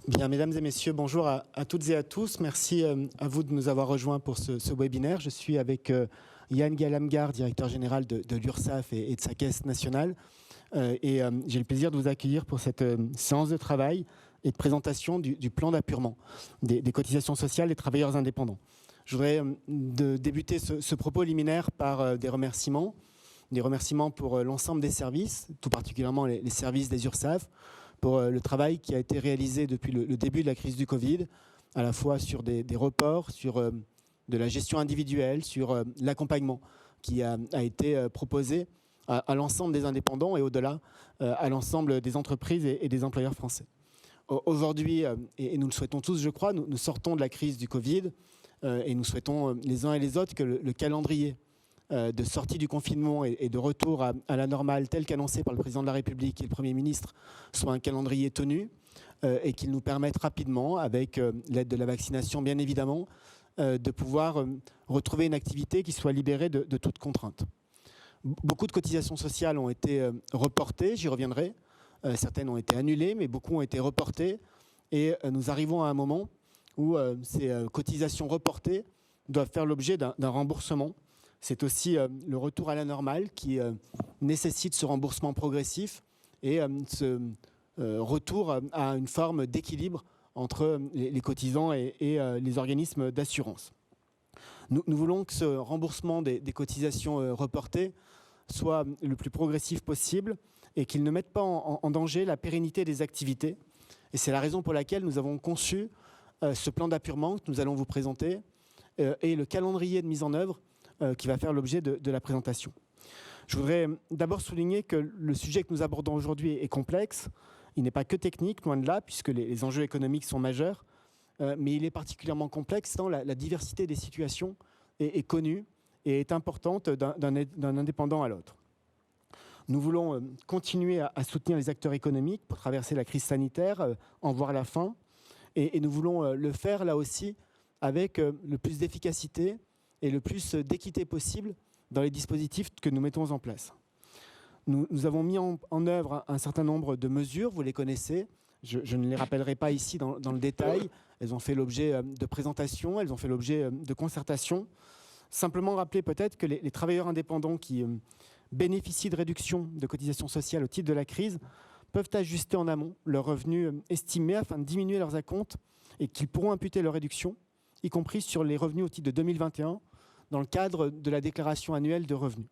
Bien, mesdames et messieurs, bonjour à toutes et à tous. Merci à vous de nous avoir rejoints pour ce webinaire. Je suis avec Yann Galamgar, directeur général de l'URSSAF et de sa caisse nationale. J'ai le plaisir de vous accueillir pour cette séance de travail et de présentation du plan d'appurement des cotisations sociales des travailleurs indépendants. Je voudrais débuter ce propos liminaire par des remerciements pour l'ensemble des services, tout particulièrement les services des URSSAF, pour le travail qui a été réalisé depuis le début de la crise du Covid, à la fois sur des reports, sur de la gestion individuelle, sur l'accompagnement qui a été proposé à l'ensemble des indépendants et au-delà à l'ensemble des entreprises et des employeurs français. Aujourd'hui, et nous le souhaitons tous, je crois, nous sortons de la crise du Covid et nous souhaitons les uns et les autres que le calendrier de sortie du confinement et de retour à la normale tel qu'annoncé par le président de la République et le Premier ministre soit un calendrier tenu et qu'il nous permette rapidement, avec l'aide de la vaccination bien évidemment, de pouvoir retrouver une activité qui soit libérée de toute contrainte. Beaucoup de cotisations sociales ont été reportées, j'y reviendrai. Certaines ont été annulées, mais beaucoup ont été reportées. Et nous arrivons à un moment où ces cotisations reportées doivent faire l'objet d'un remboursement. C'est aussi le retour à la normale qui nécessite ce remboursement progressif et ce retour à une forme d'équilibre entre les cotisants et les organismes d'assurance. Nous voulons que ce remboursement des cotisations reportées soit le plus progressif possible et qu'il ne mette pas en danger la pérennité des activités. Et c'est la raison pour laquelle nous avons conçu ce plan d'appurement que nous allons vous présenter et le calendrier de mise en œuvre qui va faire l'objet de la présentation. Je voudrais d'abord souligner que le sujet que nous abordons aujourd'hui est complexe. Il n'est pas que technique, loin de là, puisque les enjeux économiques sont majeurs, mais il est particulièrement complexe tant la diversité des situations est connue et est importante d'un indépendant à l'autre. Nous voulons continuer à soutenir les acteurs économiques pour traverser la crise sanitaire, en voir la fin, et nous voulons le faire là aussi avec le plus d'efficacité et le plus d'équité possible dans les dispositifs que nous mettons en place. Nous avons mis en œuvre un certain nombre de mesures, vous les connaissez, je ne les rappellerai pas ici dans le détail, elles ont fait l'objet de présentations, elles ont fait l'objet de concertations. Simplement rappeler peut-être que les travailleurs indépendants qui bénéficient de réductions de cotisations sociales au titre de la crise peuvent ajuster en amont leurs revenus estimés afin de diminuer leurs acomptes et qu'ils pourront imputer leurs réductions, y compris sur les revenus au titre de 2021, dans le cadre de la déclaration annuelle de revenus.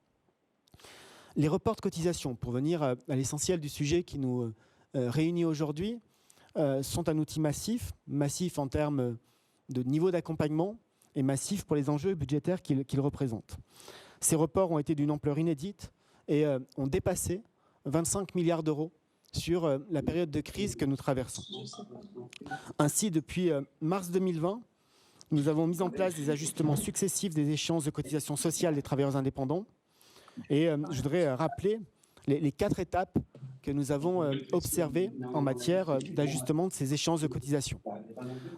Les reports de cotisations, pour venir à l'essentiel du sujet qui nous réunit aujourd'hui, sont un outil massif en termes de niveau d'accompagnement et massif pour les enjeux budgétaires qu'ils représentent. Ces reports ont été d'une ampleur inédite et ont dépassé 25 milliards d'euros sur la période de crise que nous traversons. Ainsi, depuis mars 2020, nous avons mis en place des ajustements successifs des échéances de cotisations sociales des travailleurs indépendants. Et je voudrais rappeler les 4 étapes que nous avons observées en matière d'ajustement de ces échéances de cotisations.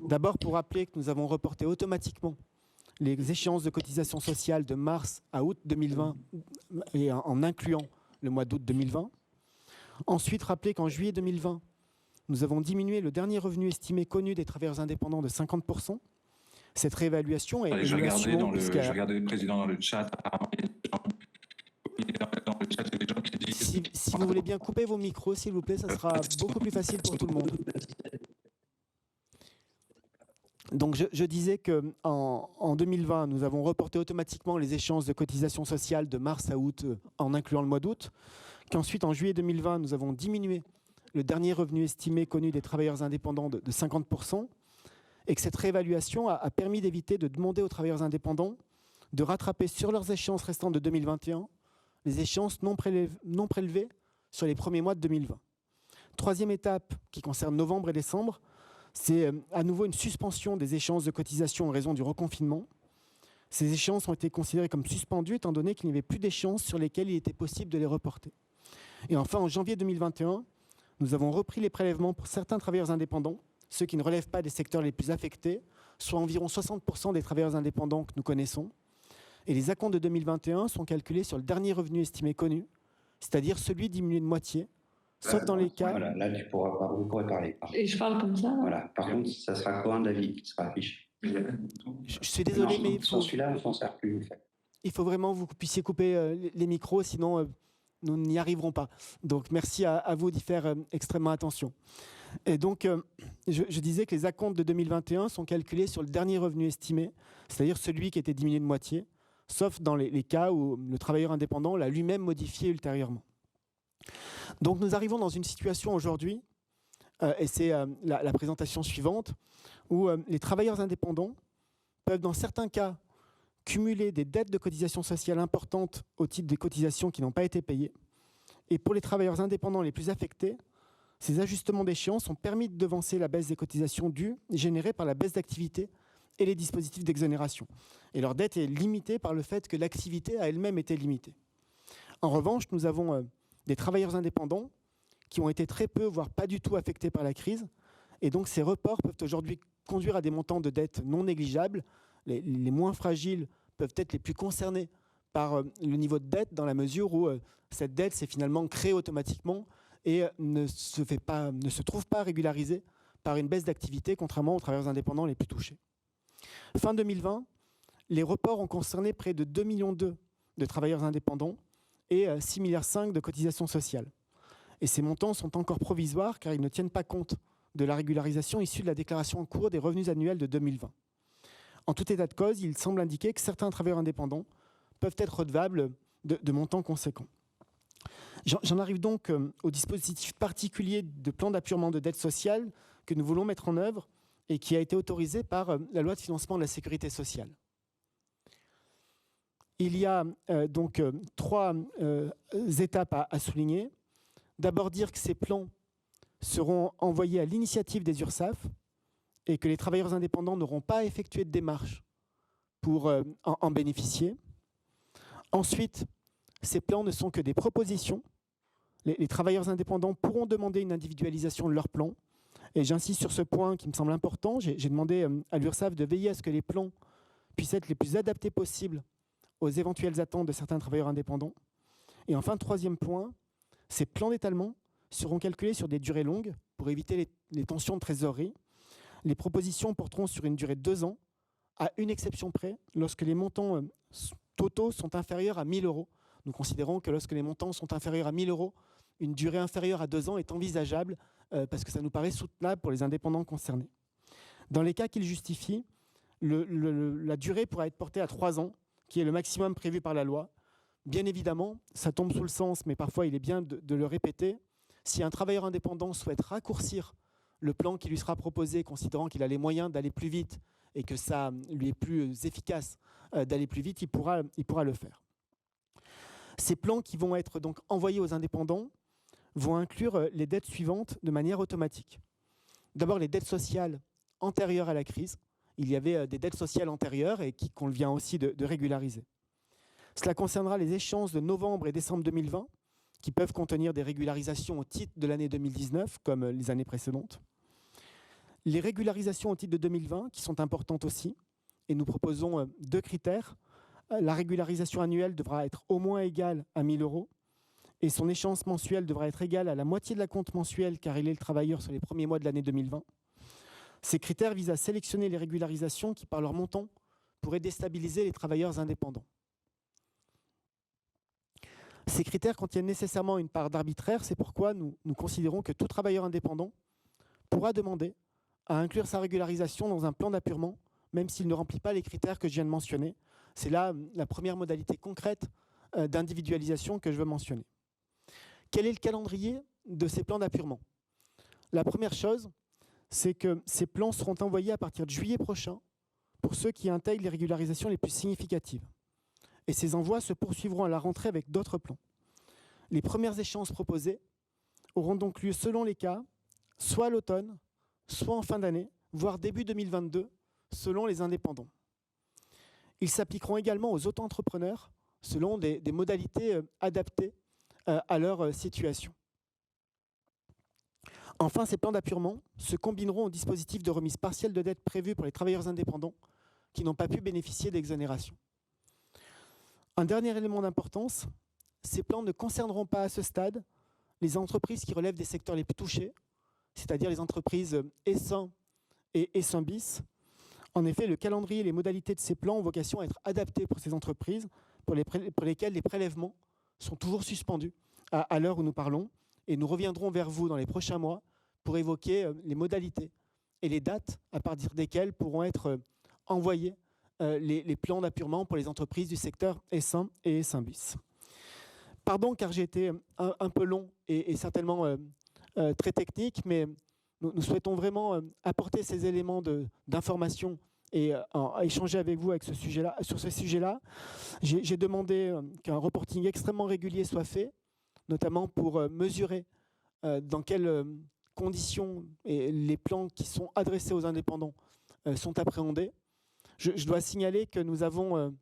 D'abord, pour rappeler que nous avons reporté automatiquement les échéances de cotisations sociales de mars à août 2020 et en incluant le mois d'août 2020. Ensuite, rappeler qu'en juillet 2020, nous avons diminué le dernier revenu estimé connu des travailleurs indépendants de 50%. Cette réévaluation est... Je regardais le président dans le chat. Si vous voulez bien couper vos micros, s'il vous plaît, ça sera beaucoup plus facile pour tout le monde. Donc je disais qu'en 2020, nous avons reporté automatiquement les échéances de cotisations sociales de mars à août en incluant le mois d'août, qu'ensuite en juillet 2020, nous avons diminué le dernier revenu estimé connu des travailleurs indépendants de 50%, et que cette réévaluation a permis d'éviter de demander aux travailleurs indépendants de rattraper sur leurs échéances restantes de 2021 les échéances non prélevées sur les premiers mois de 2020. Troisième étape qui concerne novembre et décembre, c'est à nouveau une suspension des échéances de cotisation en raison du reconfinement. Ces échéances ont été considérées comme suspendues étant donné qu'il n'y avait plus d'échéances sur lesquelles il était possible de les reporter. Et enfin, en janvier 2021, nous avons repris les prélèvements pour certains travailleurs indépendants, ceux qui ne relèvent pas des secteurs les plus affectés, soit environ 60% des travailleurs indépendants que nous connaissons. Et les acomptes de 2021 sont calculés sur le dernier revenu estimé connu, c'est-à-dire celui diminué de moitié sauf dans les cas... Voilà, là, vous pourrez parler. Et je parle comme ça. Voilà. Par contre, ça sera quoi un avis qui sera affiché? Je suis désolé, mais celui-là, on s'en sert plus. En fait. Il faut vraiment que vous puissiez couper les micros, sinon nous n'y arriverons pas. Donc, merci à vous d'y faire extrêmement attention. Et donc, je disais que les acomptes de 2021 sont calculés sur le dernier revenu estimé, c'est-à-dire celui qui était diminué de moitié, sauf dans les cas où le travailleur indépendant l'a lui-même modifié ultérieurement. Donc, nous arrivons dans une situation aujourd'hui, et c'est la présentation suivante, où les travailleurs indépendants peuvent, dans certains cas, cumuler des dettes de cotisation sociale importantes au titre des cotisations qui n'ont pas été payées. Et pour les travailleurs indépendants les plus affectés, ces ajustements d'échéance ont permis de devancer la baisse des cotisations dues générées par la baisse d'activité et les dispositifs d'exonération. Et leur dette est limitée par le fait que l'activité a elle-même été limitée. En revanche, nous avons des travailleurs indépendants qui ont été très peu, voire pas du tout affectés par la crise. Et donc ces reports peuvent aujourd'hui conduire à des montants de dette non négligeables. Les moins fragiles peuvent être les plus concernés par le niveau de dette dans la mesure où cette dette s'est finalement créée automatiquement et ne se trouve pas régularisée par une baisse d'activité, contrairement aux travailleurs indépendants les plus touchés. Fin 2020, les reports ont concerné près de 2,2 millions de travailleurs indépendants et 6,5 milliards de cotisations sociales. Et ces montants sont encore provisoires car ils ne tiennent pas compte de la régularisation issue de la déclaration en cours des revenus annuels de 2020. En tout état de cause, il semble indiquer que certains travailleurs indépendants peuvent être redevables de montants conséquents. J'en arrive donc au dispositif particulier de plan d'appurement de dette sociale que nous voulons mettre en œuvre et qui a été autorisé par la loi de financement de la sécurité sociale. Il y a donc 3 étapes à souligner. D'abord dire que ces plans seront envoyés à l'initiative des URSSAF et que les travailleurs indépendants n'auront pas à effectuer de démarche pour en bénéficier. Ensuite, ces plans ne sont que des propositions. Les travailleurs indépendants pourront demander une individualisation de leur plan. Et j'insiste sur ce point qui me semble important. J'ai demandé à l'URSSAF de veiller à ce que les plans puissent être les plus adaptés possibles aux éventuelles attentes de certains travailleurs indépendants. Et enfin, 3e point, ces plans d'étalement seront calculés sur des durées longues pour éviter les tensions de trésorerie. Les propositions porteront sur une durée de 2 ans, à une exception près, lorsque les montants totaux sont inférieurs à 1 000 €. Nous considérons que lorsque les montants sont inférieurs à 1 000 €, une durée inférieure à 2 ans est envisageable parce que ça nous paraît soutenable pour les indépendants concernés. Dans les cas qu'ils justifient, la durée pourra être portée à 3 ans, qui est le maximum prévu par la loi. Bien évidemment, ça tombe sous le sens, mais parfois il est bien de le répéter. Si un travailleur indépendant souhaite raccourcir le plan qui lui sera proposé, considérant qu'il a les moyens d'aller plus vite et que ça lui est plus efficace d'aller plus vite, il pourra le faire. Ces plans qui vont être donc envoyés aux indépendants vont inclure les dettes suivantes de manière automatique. D'abord, les dettes sociales antérieures à la crise. Il y avait des dettes sociales antérieures et qu'on vient aussi de régulariser. Cela concernera les échéances de novembre et décembre 2020, qui peuvent contenir des régularisations au titre de l'année 2019, comme les années précédentes. Les régularisations au titre de 2020, qui sont importantes aussi, et nous proposons 2 critères. La régularisation annuelle devra être au moins égale à 1 000 €, et son échéance mensuelle devra être égale à la moitié de l'acompte mensuel, car il est le travailleur sur les premiers mois de l'année 2020. Ces critères visent à sélectionner les régularisations qui, par leur montant, pourraient déstabiliser les travailleurs indépendants. Ces critères contiennent nécessairement une part d'arbitraire, c'est pourquoi nous considérons que tout travailleur indépendant pourra demander à inclure sa régularisation dans un plan d'appurement, même s'il ne remplit pas les critères que je viens de mentionner. C'est là la première modalité concrète d'individualisation que je veux mentionner. Quel est le calendrier de ces plans d'appurement? La première chose, c'est que ces plans seront envoyés à partir de juillet prochain pour ceux qui intègrent les régularisations les plus significatives. Et ces envois se poursuivront à la rentrée avec d'autres plans. Les premières échéances proposées auront donc lieu selon les cas, soit à l'automne, soit en fin d'année, voire début 2022, selon les indépendants. Ils s'appliqueront également aux auto-entrepreneurs selon des modalités adaptées à leur situation. Enfin, ces plans d'appurement se combineront au dispositif de remise partielle de dette prévu pour les travailleurs indépendants qui n'ont pas pu bénéficier d'exonération. Un dernier élément d'importance, ces plans ne concerneront pas à ce stade les entreprises qui relèvent des secteurs les plus touchés, c'est-à-dire les entreprises E100 et E100 bis. En effet, le calendrier et les modalités de ces plans ont vocation à être adaptés pour ces entreprises pour lesquelles les prélèvements sont toujours suspendus à l'heure où nous parlons. Et nous reviendrons vers vous dans les prochains mois pour évoquer les modalités et les dates à partir desquelles pourront être envoyés les plans d'appurement pour les entreprises du secteur E100 et E100 bis. Pardon, car j'ai été un peu long et certainement très technique, mais nous souhaitons vraiment apporter ces éléments d'information et échanger avec vous sur ce sujet-là. J'ai demandé qu'un reporting extrêmement régulier soit fait, notamment pour mesurer dans quelles conditions les plans qui sont adressés aux indépendants sont appréhendés. Je dois signaler que nous avons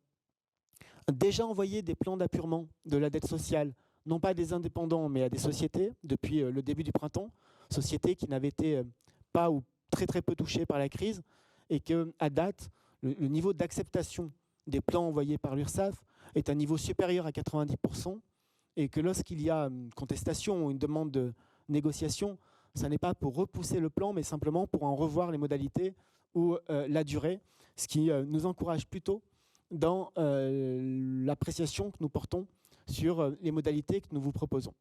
déjà envoyé des plans d'appurement de la dette sociale, non pas à des indépendants, mais à des sociétés, depuis le début du printemps, sociétés qui n'avaient été pas ou très très peu touchées par la crise, et qu'à date, le niveau d'acceptation des plans envoyés par l'URSSAF est un niveau supérieur à 90%, et que lorsqu'il y a une contestation ou une demande de négociation, ce n'est pas pour repousser le plan, mais simplement pour en revoir les modalités ou la durée, ce qui nous encourage plutôt dans l'appréciation que nous portons sur les modalités que nous vous proposons.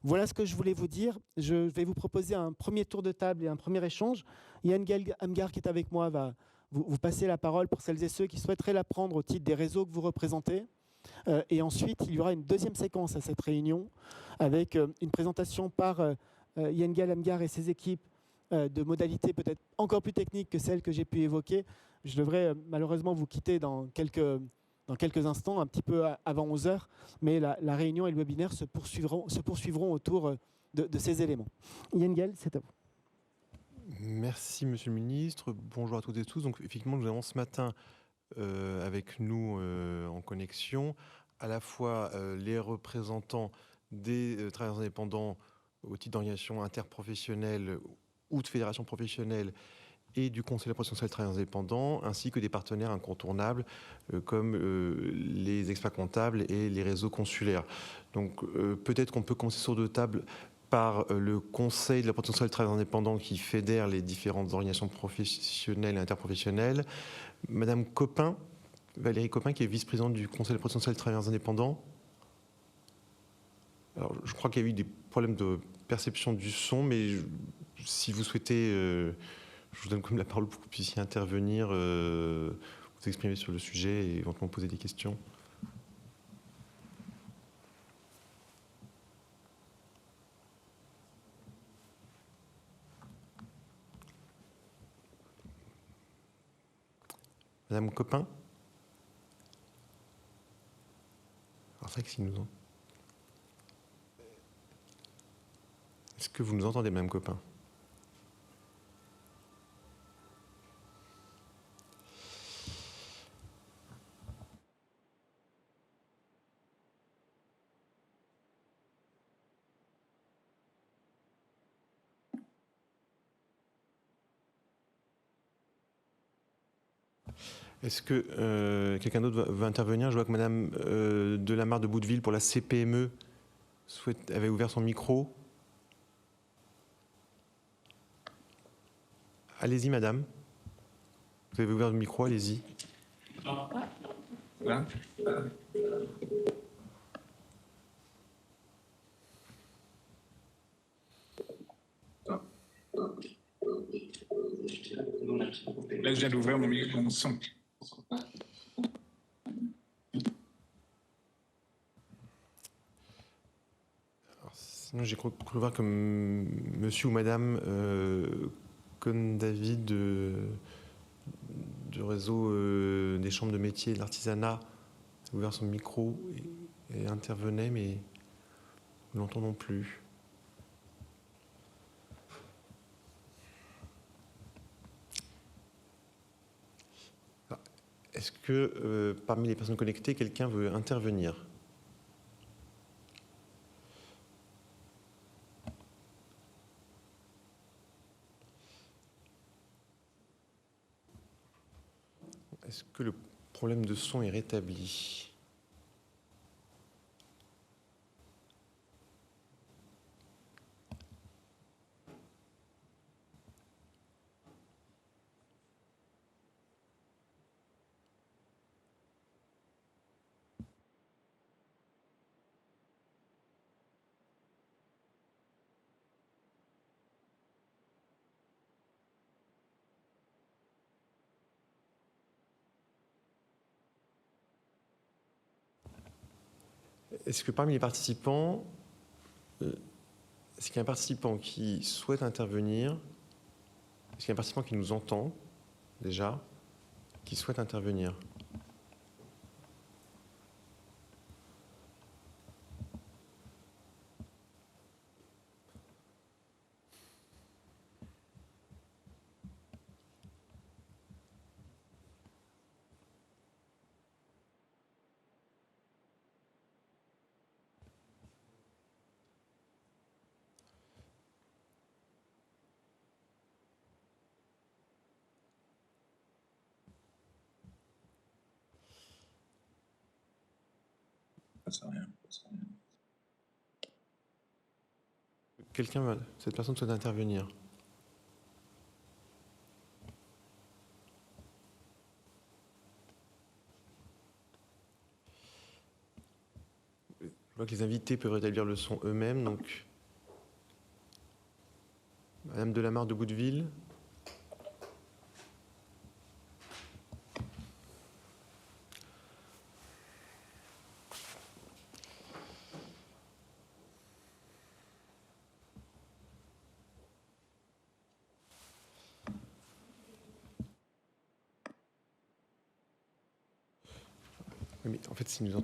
Voilà ce que je voulais vous dire. Je vais vous proposer un premier tour de table et un premier échange. Yann Amgar, qui est avec moi, va vous passer la parole pour celles et ceux qui souhaiteraient la prendre au titre des réseaux que vous représentez. Et ensuite, il y aura une deuxième séquence à cette réunion avec une présentation par Yann Amgar et ses équipes de modalités peut-être encore plus techniques que celles que j'ai pu évoquer. Je devrais malheureusement vous quitter dans quelques instants, un petit peu avant 11 h, mais la réunion et le webinaire se poursuivront autour de ces éléments. Yann Gall, c'est à vous. Merci Monsieur le Ministre. Bonjour à toutes et tous. Donc effectivement, nous avons ce matin avec nous en connexion à la fois les représentants des travailleurs indépendants au titre d'organisation interprofessionnelle ou de fédération professionnelle et du Conseil de la protection sociale des travailleurs indépendants, ainsi que des partenaires incontournables comme les experts comptables et les réseaux consulaires. Donc peut-être qu'on peut commencer sur deux tables par le Conseil de la protection sociale des travailleurs indépendants qui fédère les différentes organisations professionnelles et interprofessionnelles. Madame Copin, Valérie Copin, qui est vice-présidente du Conseil de la protection sociale des travailleurs indépendants. Alors, je crois qu'il y a eu des problèmes de perception du son, mais si vous souhaitez, je vous donne comme la parole pour que vous puissiez intervenir, vous exprimer sur le sujet et éventuellement poser des questions. Madame Copin. Alors c'est vrai que si nous... Est-ce que vous nous entendez, Madame Copin ? Est-ce que quelqu'un d'autre veut intervenir? Je vois que Madame Delamarre de Bouteville pour la CPME avait ouvert son micro. Allez-y, Madame. Vous avez ouvert le micro, allez-y. Voilà. Là, je viens d'ouvrir mon son. Alors, sinon, j'ai cru voir que monsieur ou madame Cohn-David du réseau des chambres de métiers et de l'artisanat a ouvert son micro et intervenait, mais nous ne l'entendons plus. Est-ce que parmi les personnes connectées, quelqu'un veut intervenir ? Est-ce que le problème de son est rétabli ? Est-ce que parmi les participants, est-ce qu'il y a un participant qui souhaite intervenir? Est-ce qu'il y a un participant qui nous entend déjà, qui souhaite intervenir? Cette personne souhaite intervenir. Je vois que les invités peuvent rétablir le son eux-mêmes. Donc, Madame Delamarre de Bouteville. Oui, mais en fait, si nous en...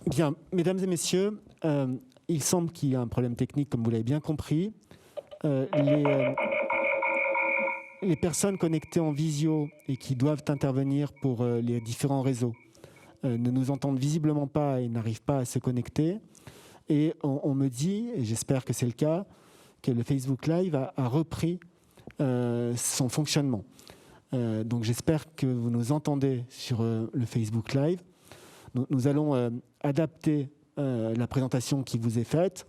Bien, mesdames et messieurs, il semble qu'il y a un problème technique, comme vous l'avez bien compris. Les personnes connectées en visio et qui doivent intervenir pour les différents réseaux ne nous entendent visiblement pas et n'arrivent pas à se connecter. Et on me dit, et j'espère que c'est le cas, que le Facebook Live a repris son fonctionnement. Donc j'espère que vous nous entendez sur le Facebook Live. Nous allons adapter la présentation qui vous est faite.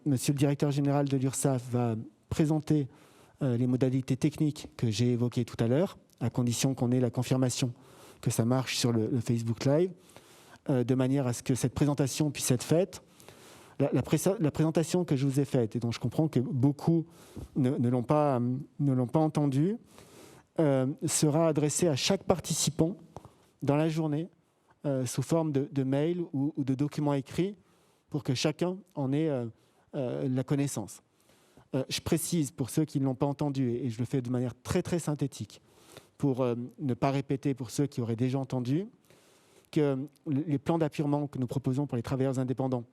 Monsieur le directeur général de l'URSSAF va présenter les modalités techniques que j'ai évoquées tout à l'heure, à condition qu'on ait la confirmation que ça marche sur le Facebook Live, de manière à ce que cette présentation puisse être faite. La présentation que je vous ai faite, et dont je comprends que beaucoup ne l'ont pas entendue, sera adressée à chaque participant dans la journée, sous forme de mail ou de documents écrits, pour que chacun en ait la connaissance. Je précise pour ceux qui ne l'ont pas entendu, et je le fais de manière très très synthétique, pour ne pas répéter pour ceux qui auraient déjà entendu, que les plans d'appurement que nous proposons pour les travailleurs indépendants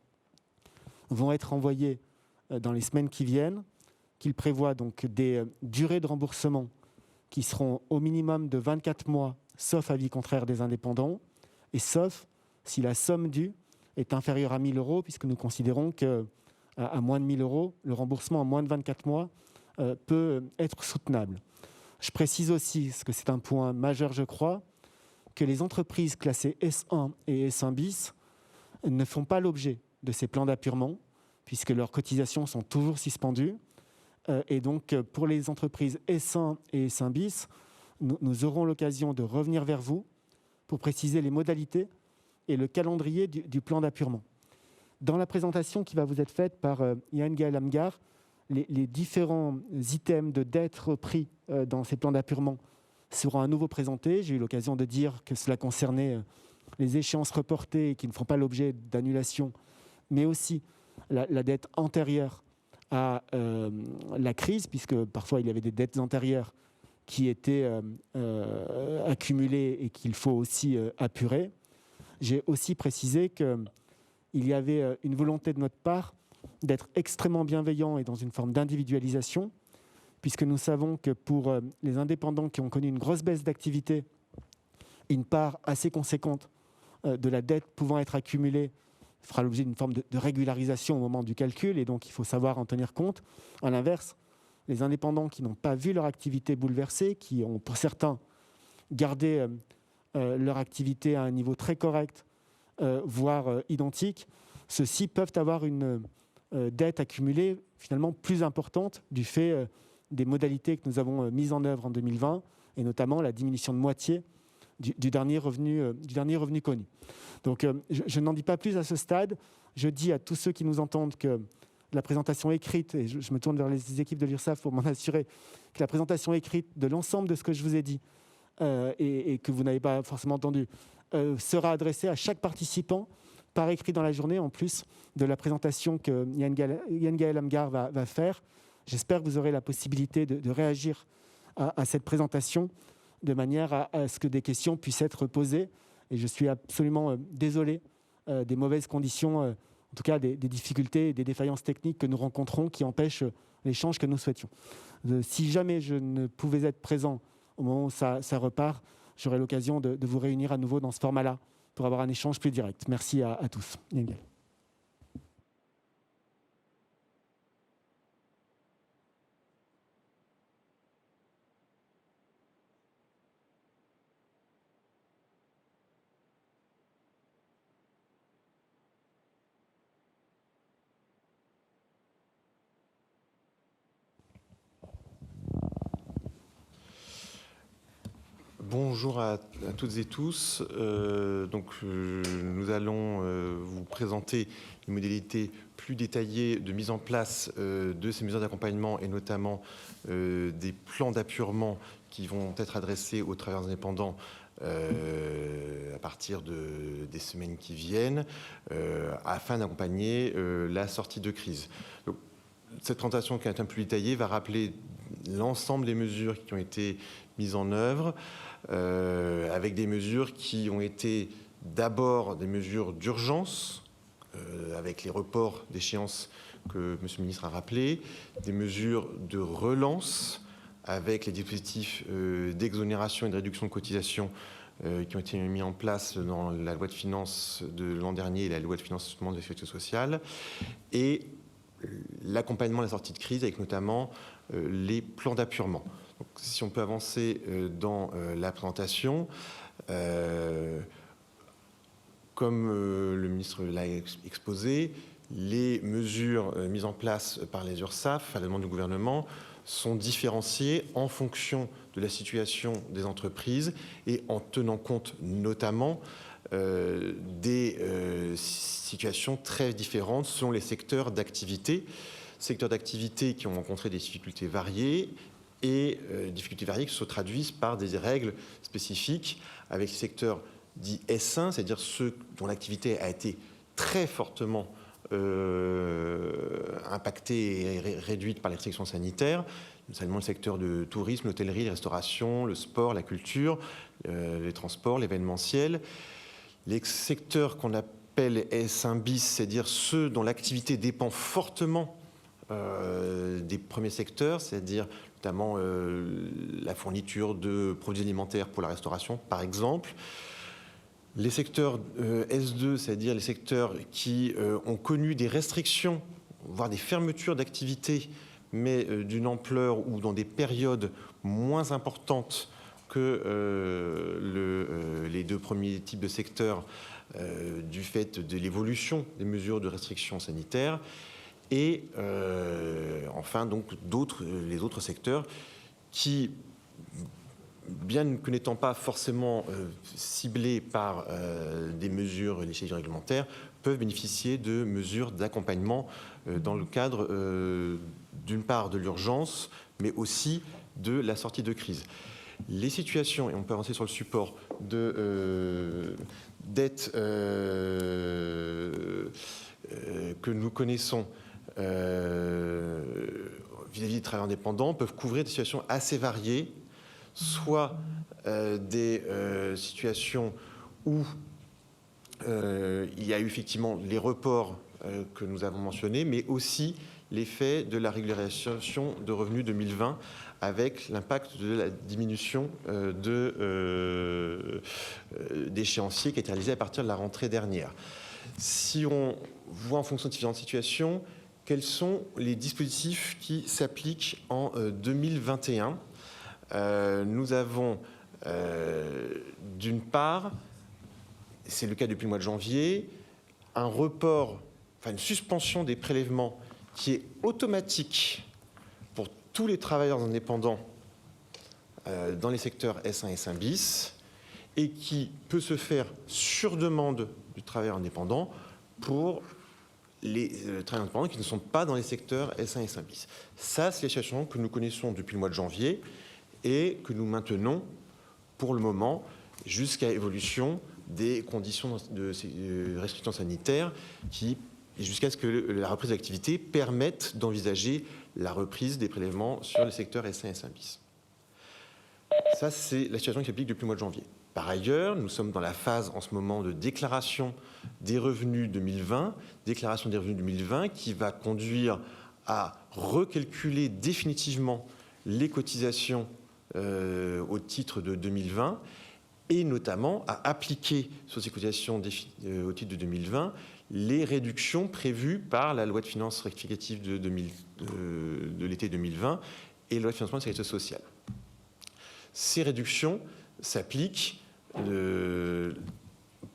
vont être envoyés dans les semaines qui viennent, qu'ils prévoient donc des durées de remboursement qui seront au minimum de 24 mois, sauf avis contraire des indépendants, et sauf si la somme due est inférieure à 1 000 €, puisque nous considérons qu'à moins de 1 000 €, le remboursement en moins de 24 mois peut être soutenable. Je précise aussi, parce que c'est un point majeur, je crois, que les entreprises classées S1 et S1 bis ne font pas l'objet de ces plans d'appurement, puisque leurs cotisations sont toujours suspendues. Et donc, pour les entreprises S1 et S1 bis, nous aurons l'occasion de revenir vers vous pour préciser les modalités et le calendrier du plan d'appurement. Dans la présentation qui va vous être faite par Yann Gaël-Amghar, les différents items de dette repris dans ces plans d'appurement seront à nouveau présentés. J'ai eu l'occasion de dire que cela concernait les échéances reportées et qui ne feront pas l'objet d'annulation, mais aussi la dette antérieure à la crise, puisque parfois il y avait des dettes antérieures qui étaient accumulées et qu'il faut aussi apurer. J'ai aussi précisé qu'il y avait une volonté de notre part d'être extrêmement bienveillant et dans une forme d'individualisation, puisque nous savons que pour les indépendants qui ont connu une grosse baisse d'activité, une part assez conséquente de la dette pouvant être accumulée fera l'objet d'une forme de régularisation au moment du calcul, et donc il faut savoir en tenir compte. À l'inverse, les indépendants qui n'ont pas vu leur activité bouleversée, qui ont pour certains gardé leur activité à un niveau très correct, voire identique, ceux-ci peuvent avoir une dette accumulée finalement plus importante du fait des modalités que nous avons mises en œuvre en 2020, et notamment la diminution de moitié du dernier revenu connu. Donc je n'en dis pas plus à ce stade. Je dis à tous ceux qui nous entendent que la présentation écrite, et je me tourne vers les équipes de l'URSSAF pour m'en assurer, que la présentation écrite de l'ensemble de ce que je vous ai dit et que vous n'avez pas forcément entendu sera adressée à chaque participant par écrit dans la journée, en plus de la présentation que Yann Gaël Amghar va faire. J'espère que vous aurez la possibilité de réagir à cette présentation de manière à ce que des questions puissent être posées. Et je suis absolument désolé des mauvaises conditions, en tout cas des difficultés et des défaillances techniques que nous rencontrons qui empêchent l'échange que nous souhaitions. Si jamais je ne pouvais être présent au moment où ça repart, j'aurai l'occasion de vous réunir à nouveau dans ce format-là pour avoir un échange plus direct. Merci à tous. Yann. Bonjour à toutes et tous. Nous allons vous présenter les modalités plus détaillées de mise en place de ces mesures d'accompagnement et notamment des plans d'appurement qui vont être adressés aux travailleurs indépendants à partir des semaines qui viennent afin d'accompagner la sortie de crise. Donc, cette présentation qui est un peu plus détaillée va rappeler l'ensemble des mesures qui ont été mises en œuvre, avec des mesures qui ont été d'abord des mesures d'urgence, avec les reports d'échéances que M. le ministre a rappelés, des mesures de relance, avec les dispositifs d'exonération et de réduction de cotisation qui ont été mis en place dans la loi de finances de l'an dernier et la loi de financement de la sécurité sociale, et l'accompagnement de la sortie de crise avec notamment les plans d'appurement. Donc, si on peut avancer dans la présentation, comme le ministre l'a exposé, les mesures mises en place par les URSSAF à la demande du gouvernement sont différenciées en fonction de la situation des entreprises et en tenant compte notamment des situations très différentes selon les secteurs d'activité qui ont rencontré des difficultés variées et difficultés variées qui se traduisent par des règles spécifiques avec les secteurs dits S1, c'est-à-dire ceux dont l'activité a été très fortement impactée et réduite par les restrictions sanitaires, notamment le secteur de tourisme, l'hôtellerie, la restauration, le sport, la culture, les transports, l'événementiel. Les secteurs qu'on appelle S1 bis, c'est-à-dire ceux dont l'activité dépend fortement des premiers secteurs, c'est-à-dire notamment la fourniture de produits alimentaires pour la restauration, par exemple. Les secteurs S2, c'est-à-dire les secteurs qui ont connu des restrictions, voire des fermetures d'activités, mais d'une ampleur ou dans des périodes moins importantes que les deux premiers types de secteurs du fait de l'évolution des mesures de restriction sanitaire. Et enfin, donc, les autres secteurs qui, bien que n'étant pas forcément ciblés par des mesures législatives réglementaires, peuvent bénéficier de mesures d'accompagnement dans le cadre, d'une part, de l'urgence, mais aussi de la sortie de crise. Les situations, et on peut avancer sur le support, dette que nous connaissons vis-à-vis des travailleurs indépendants peuvent couvrir des situations assez variées, soit des situations où il y a eu effectivement les reports que nous avons mentionnés, mais aussi l'effet de la régularisation de revenus 2020 avec l'impact de la diminution d'échéanciers qui a été réalisée à partir de la rentrée dernière. Si on voit en fonction de différentes situations, quels sont les dispositifs qui s'appliquent en 2021 ? Nous avons d'une part, c'est le cas depuis le mois de janvier, un report, une suspension des prélèvements qui est automatique pour tous les travailleurs indépendants dans les secteurs S1 et S1 bis et qui peut se faire sur demande du travailleur indépendant pour les travailleurs indépendants qui ne sont pas dans les secteurs S1 et S1 bis. Ça, c'est la situation que nous connaissons depuis le mois de janvier et que nous maintenons pour le moment jusqu'à évolution des conditions de restrictions sanitaires jusqu'à ce que la reprise de l'activité permette d'envisager la reprise des prélèvements sur les secteurs S1 et S1 bis. Ça, c'est la situation qui s'applique depuis le mois de janvier. Par ailleurs, nous sommes dans la phase en ce moment de déclaration des revenus 2020, déclaration des revenus 2020 qui va conduire à recalculer définitivement les cotisations au titre de 2020 et notamment à appliquer sur ces cotisations au titre de 2020 les réductions prévues par la loi de finances rectificative de l'été 2020 et la loi de financement de la sécurité sociale. Ces réductions s'appliquent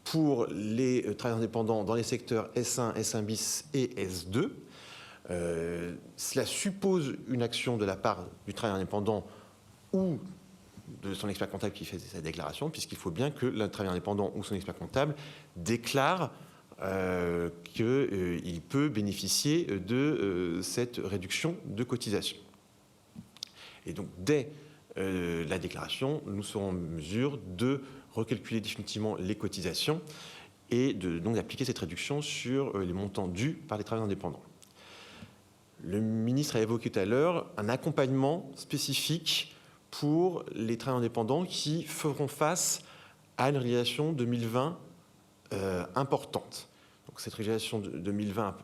pour les travailleurs indépendants dans les secteurs S1, S1 bis et S2. Cela suppose une action de la part du travailleur indépendant ou de son expert comptable qui fait sa déclaration, puisqu'il faut bien que le travailleur indépendant ou son expert comptable déclare qu'il peut bénéficier de cette réduction de cotisation. Et donc, dès la déclaration, nous serons en mesure de recalculer définitivement les cotisations et donc d'appliquer cette réduction sur les montants dus par les travailleurs indépendants. Le ministre a évoqué tout à l'heure un accompagnement spécifique pour les travailleurs indépendants qui feront face à une régulation 2020 importante. Donc cette régulation de 2020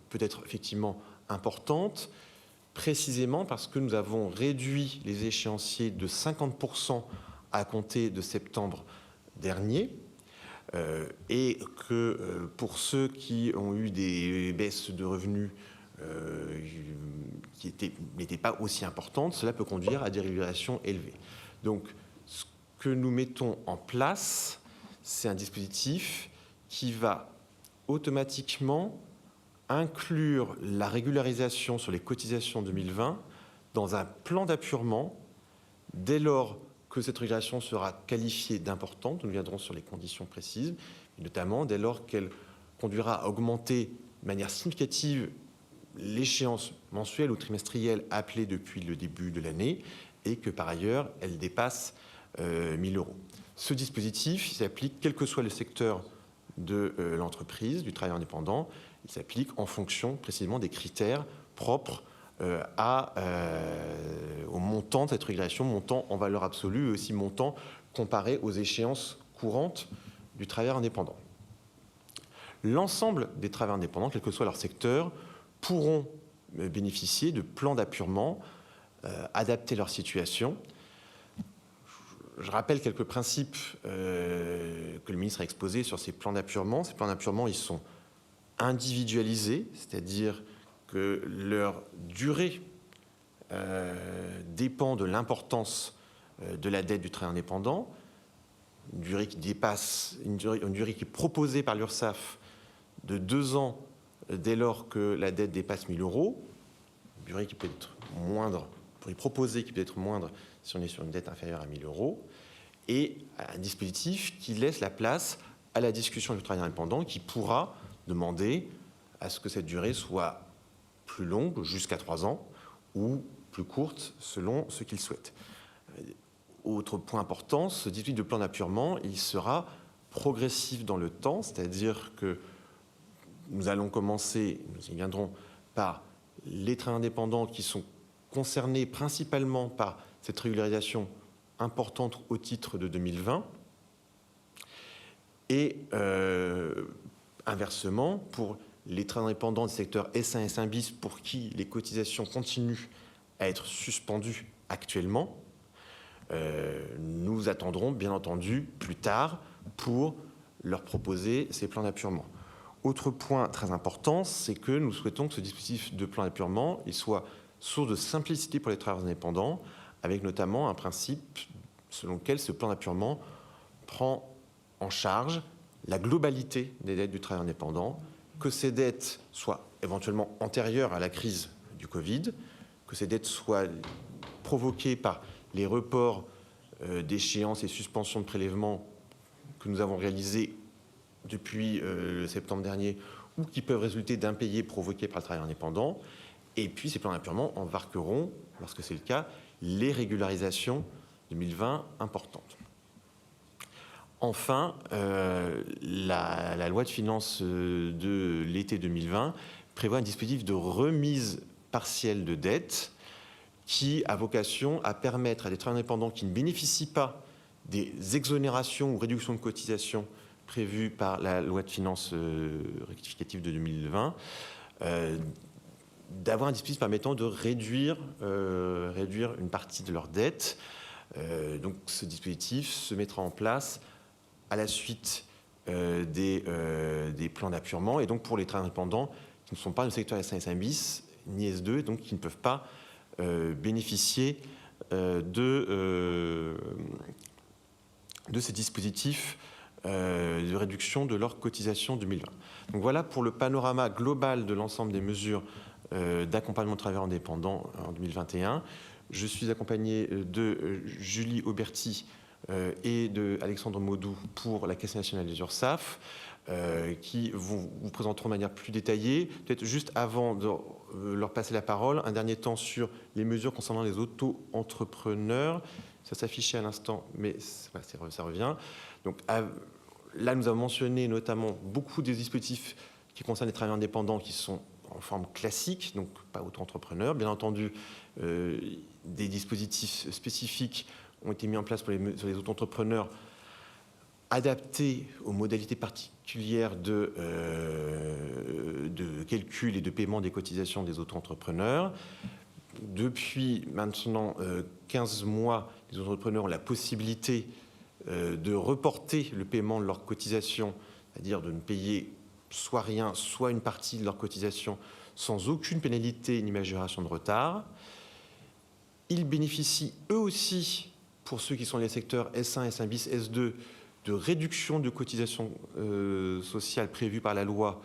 peut être effectivement importante, précisément parce que nous avons réduit les échéanciers de 50% à compter de septembre dernier, et que pour ceux qui ont eu des baisses de revenus qui n'étaient pas aussi importantes, cela peut conduire à des régulations élevées. Donc, ce que nous mettons en place, c'est un dispositif qui va automatiquement inclure la régularisation sur les cotisations 2020 dans un plan d'appurement dès lors que cette régulation sera qualifiée d'importante. Nous viendrons sur les conditions précises, notamment dès lors qu'elle conduira à augmenter de manière significative l'échéance mensuelle ou trimestrielle appelée depuis le début de l'année et que par ailleurs elle dépasse 1 000 €. Ce dispositif s'applique quel que soit le secteur de l'entreprise, du travail indépendant. Il s'applique en fonction précisément des critères propres au montant de cette régulation, montant en valeur absolue et aussi montant comparé aux échéances courantes du travailleur indépendant. L'ensemble des travailleurs indépendants, quel que soit leur secteur, pourront bénéficier de plans d'appurement, adapter leur situation. Je rappelle quelques principes que le ministre a exposés sur ces plans d'appurement. Ces plans d'appurement, ils sont individualisés, c'est-à-dire que leur durée dépend de l'importance de la dette du travailleur indépendant, une durée qui dépasse, une durée qui est proposée par l'URSSAF de 2 ans dès lors que la dette dépasse 1 000 €, une durée qui peut être moindre, pour y proposer qui peut être moindre si on est sur une dette inférieure à 1 000 €, et un dispositif qui laisse la place à la discussion du travailleur indépendant qui pourra demander à ce que cette durée soit plus longue, jusqu'à 3 ans, ou plus courte selon ce qu'il souhaite. Autre point important, ce dispositif de plan d'appurement, il sera progressif dans le temps, c'est-à-dire que nous allons commencer, nous y viendrons, par les travailleurs indépendants qui sont concernés principalement par cette régularisation importante au titre de 2020. Et inversement, pour les travailleurs indépendants du secteur S1 et S1 bis pour qui les cotisations continuent à être suspendues actuellement, nous attendrons bien entendu plus tard pour leur proposer ces plans d'appurement. Autre point très important, c'est que nous souhaitons que ce dispositif de plan d'appurement soit source de simplicité pour les travailleurs indépendants, avec notamment un principe selon lequel ce plan d'appurement prend en charge la globalité des dettes du travailleur indépendant, que ces dettes soient éventuellement antérieures à la crise du Covid, que ces dettes soient provoquées par les reports d'échéances et suspensions de prélèvements que nous avons réalisés depuis le septembre dernier ou qui peuvent résulter d'impayés provoqués par le travailleur indépendant. Et puis ces plans d'appurement embarqueront, lorsque c'est le cas, les régularisations 2020 importantes. Enfin, la loi de finances de l'été 2020 prévoit un dispositif de remise partielle de dette qui a vocation à permettre à des travailleurs indépendants qui ne bénéficient pas des exonérations ou réductions de cotisations prévues par la loi de finances rectificative de 2020 d'avoir un dispositif permettant de réduire une partie de leur dette. Donc ce dispositif se mettra en place à la suite des plans d'appurement et donc pour les travailleurs indépendants qui ne sont pas dans le secteur S1 et S1 bis ni S2, donc qui ne peuvent pas bénéficier de ces dispositifs de réduction de leur cotisation 2020. Donc voilà pour le panorama global de l'ensemble des mesures d'accompagnement de travailleurs indépendants en 2021. Je suis accompagné de Julie Auberti et de Alexandre Maudou pour la Caisse nationale des URSSAF, qui vous présenteront de manière plus détaillée. Peut-être juste avant de leur passer la parole, un dernier temps sur les mesures concernant les auto-entrepreneurs. Ça s'affichait à l'instant, mais ça revient. Donc là, nous avons mentionné notamment beaucoup des dispositifs qui concernent les travailleurs indépendants qui sont en forme classique, donc pas auto-entrepreneurs. Bien entendu, des dispositifs spécifiques ont été mis en place sur les auto-entrepreneurs adaptés aux modalités particulières de calcul et de paiement des cotisations des auto-entrepreneurs. Depuis maintenant 15 mois, les entrepreneurs ont la possibilité de reporter le paiement de leurs cotisations, c'est-à-dire de ne payer soit rien, soit une partie de leurs cotisations sans aucune pénalité ni majoration de retard. Ils bénéficient eux aussi, pour ceux qui sont dans les secteurs S1, S1 bis, S2, de réduction de cotisations sociales prévues par la loi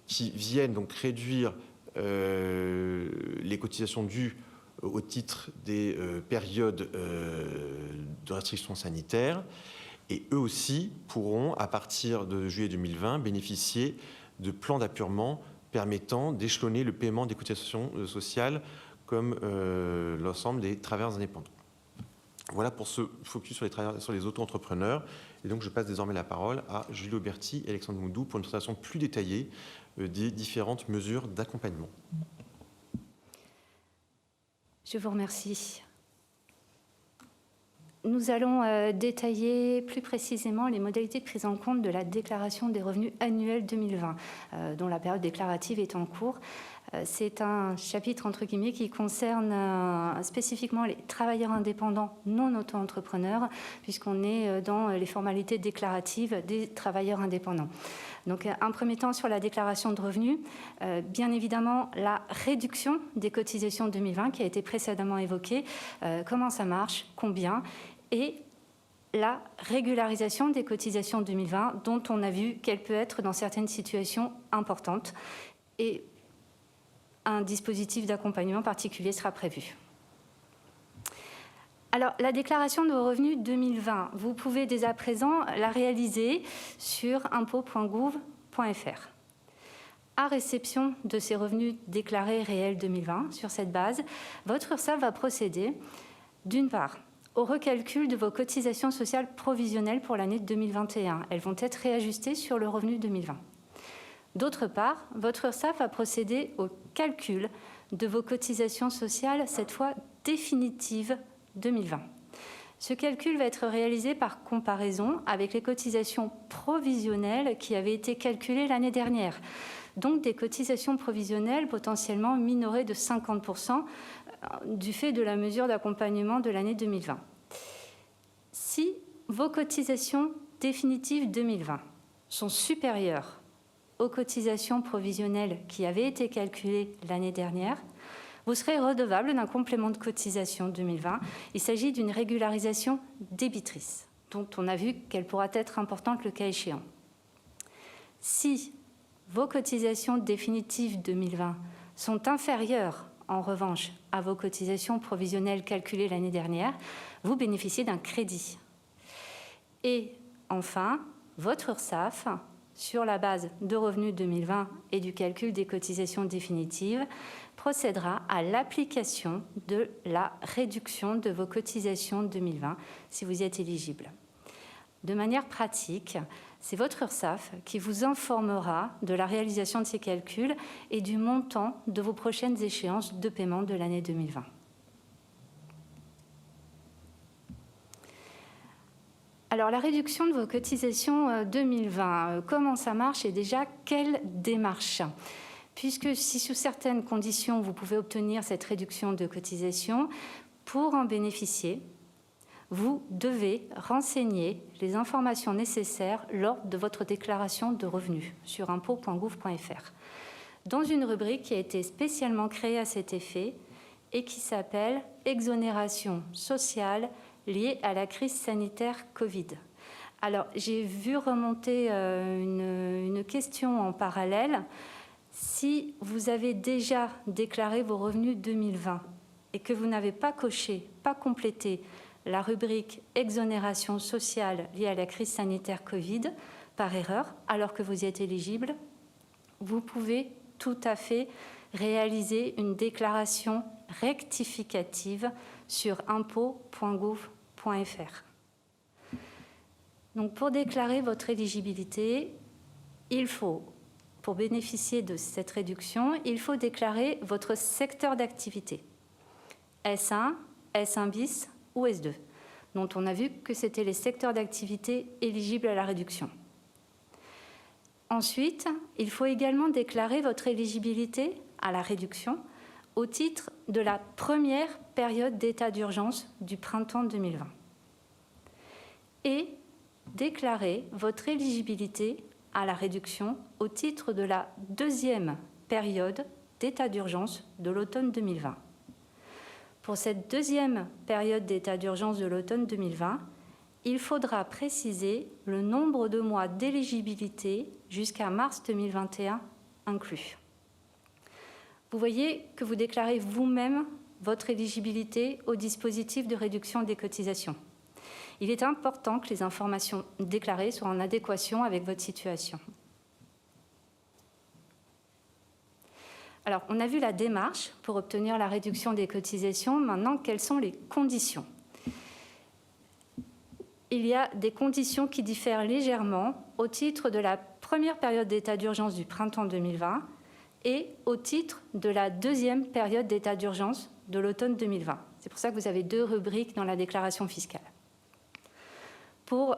qui viennent donc réduire les cotisations dues au titre des périodes de restrictions sanitaires. Et eux aussi pourront, à partir de juillet 2020, bénéficier de plans d'appurement permettant d'échelonner le paiement des cotisations sociales comme l'ensemble des travailleurs indépendants. Voilà pour ce focus sur les auto-entrepreneurs. Et donc, je passe désormais la parole à Julie Auberti et Alexandre Moudou pour une présentation plus détaillée des différentes mesures d'accompagnement. Je vous remercie. Nous allons détailler plus précisément les modalités de prise en compte de la déclaration des revenus annuels 2020, dont la période déclarative est en cours. C'est un chapitre, entre guillemets, qui concerne spécifiquement les travailleurs indépendants non auto-entrepreneurs, puisqu'on est dans les formalités déclaratives des travailleurs indépendants. Donc, un premier temps sur la déclaration de revenus. Bien évidemment, la réduction des cotisations 2020 qui a été précédemment évoquée. Comment ça marche? Combien? Et la régularisation des cotisations 2020, dont on a vu qu'elle peut être dans certaines situations importantes. Et un dispositif d'accompagnement particulier sera prévu. Alors, la déclaration de revenus 2020, vous pouvez dès à présent la réaliser sur impôts.gouv.fr. À réception de ces revenus déclarés réels 2020, sur cette base, votre URSSAF va procéder, d'une part, au recalcul de vos cotisations sociales provisionnelles pour l'année 2021. Elles vont être réajustées sur le revenu 2020. D'autre part, votre URSSAF va procéder au calcul de vos cotisations sociales, cette fois définitives 2020. Ce calcul va être réalisé par comparaison avec les cotisations provisionnelles qui avaient été calculées l'année dernière. Donc des cotisations provisionnelles potentiellement minorées de 50% du fait de la mesure d'accompagnement de l'année 2020. Si vos cotisations définitives 2020 sont supérieures aux cotisations provisionnelles qui avaient été calculées l'année dernière, vous serez redevable d'un complément de cotisation 2020. Il s'agit d'une régularisation débitrice, dont on a vu qu'elle pourra être importante le cas échéant. Si vos cotisations définitives 2020 sont inférieures, en revanche, à vos cotisations provisionnelles calculées l'année dernière, vous bénéficiez d'un crédit. Et enfin, votre URSSAF, sur la base de revenus 2020 et du calcul des cotisations définitives, procédera à l'application de la réduction de vos cotisations 2020 si vous y êtes éligible. De manière pratique, c'est votre URSSAF qui vous informera de la réalisation de ces calculs et du montant de vos prochaines échéances de paiement de l'année 2020. Alors, la réduction de vos cotisations 2020, comment ça marche et déjà, quelle démarche ? Puisque si sous certaines conditions, vous pouvez obtenir cette réduction de cotisation, pour en bénéficier, vous devez renseigner les informations nécessaires lors de votre déclaration de revenus sur impôts.gouv.fr dans une rubrique qui a été spécialement créée à cet effet et qui s'appelle « Exonération sociale liée à la crise sanitaire Covid ». Alors, j'ai vu remonter une question en parallèle. Si vous avez déjà déclaré vos revenus 2020 et que vous n'avez pas coché, pas complété la rubrique « Exonération sociale liée à la crise sanitaire Covid » par erreur, alors que vous y êtes éligible, vous pouvez tout à fait réaliser une déclaration rectificative sur impôts.gouv.fr. Donc, pour déclarer votre éligibilité, il faut, pour bénéficier de cette réduction, il faut déclarer votre secteur d'activité, S1, S1 bis ou S2, dont on a vu que c'était les secteurs d'activité éligibles à la réduction. Ensuite, il faut également déclarer votre éligibilité à la réduction au titre de la première période d'état d'urgence du printemps 2020 et déclarer votre éligibilité à la réduction au titre de la deuxième période d'état d'urgence de l'automne 2020. Pour cette deuxième période d'état d'urgence de l'automne 2020, il faudra préciser le nombre de mois d'éligibilité jusqu'à mars 2021 inclus. Vous voyez que vous déclarez vous-même votre éligibilité au dispositif de réduction des cotisations. Il est important que les informations déclarées soient en adéquation avec votre situation. Alors, on a vu la démarche pour obtenir la réduction des cotisations. Maintenant, quelles sont les conditions ? Il y a des conditions qui diffèrent légèrement au titre de la première période d'état d'urgence du printemps 2020 et au titre de la deuxième période d'état d'urgence de l'automne 2020. C'est pour ça que vous avez deux rubriques dans la déclaration fiscale. Pour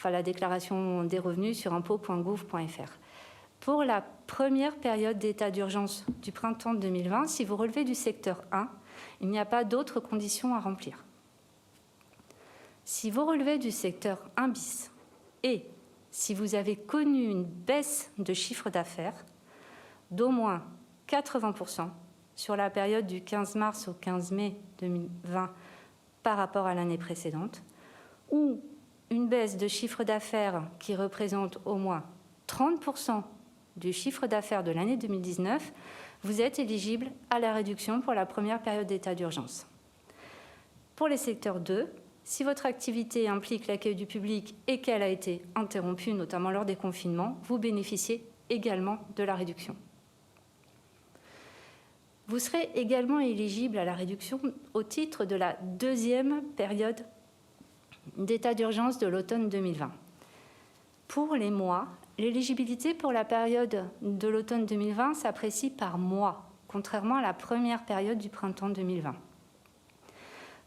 la déclaration des revenus sur impôts.gouv.fr. Pour la première période d'état d'urgence du printemps 2020, si vous relevez du secteur 1, il n'y a pas d'autres conditions à remplir. Si vous relevez du secteur 1 bis et si vous avez connu une baisse de chiffre d'affaires d'au moins 80% sur la période du 15 mars au 15 mai 2020 par rapport à l'année précédente, ou une baisse de chiffre d'affaires qui représente au moins 30% du chiffre d'affaires de l'année 2019, vous êtes éligible à la réduction pour la première période d'état d'urgence. Pour les secteurs 2, si votre activité implique l'accueil du public et qu'elle a été interrompue, notamment lors des confinements, vous bénéficiez également de la réduction. Vous serez également éligible à la réduction au titre de la deuxième période d'état d'urgence de l'automne 2020. Pour les mois, l'éligibilité pour la période de l'automne 2020 s'apprécie par mois, contrairement à la première période du printemps 2020.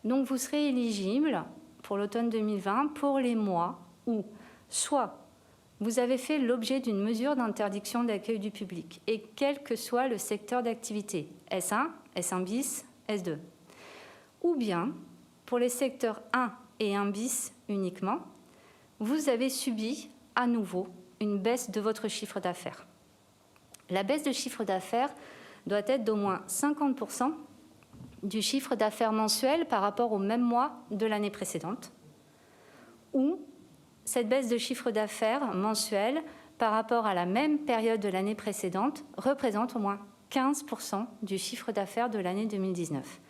Donc vous serez éligible pour l'automne 2020 pour les mois où soit vous avez fait l'objet d'une mesure d'interdiction d'accueil du public, et quel que soit le secteur d'activité, S1, S1 bis, S2, ou bien pour les secteurs 1 et 1 bis uniquement, vous avez subi à nouveau une baisse de votre chiffre d'affaires. La baisse de chiffre d'affaires doit être d'au moins 50% du chiffre d'affaires mensuel par rapport au même mois de l'année précédente, ou cette baisse de chiffre d'affaires mensuel par rapport à la même période de l'année précédente représente au moins 15% du chiffre d'affaires de l'année 2019.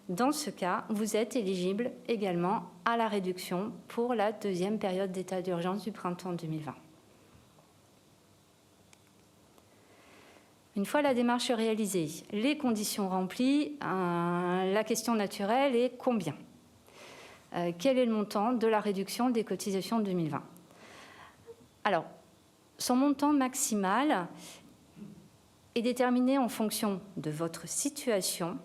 Dans ce cas, vous êtes éligible également à la réduction pour la deuxième période d'état d'urgence du printemps 2020. Une fois la démarche réalisée, les conditions remplies, la question naturelle est combien ? Quel est le montant de la réduction des cotisations 2020 ? Alors, son montant maximal est déterminé en fonction de votre situation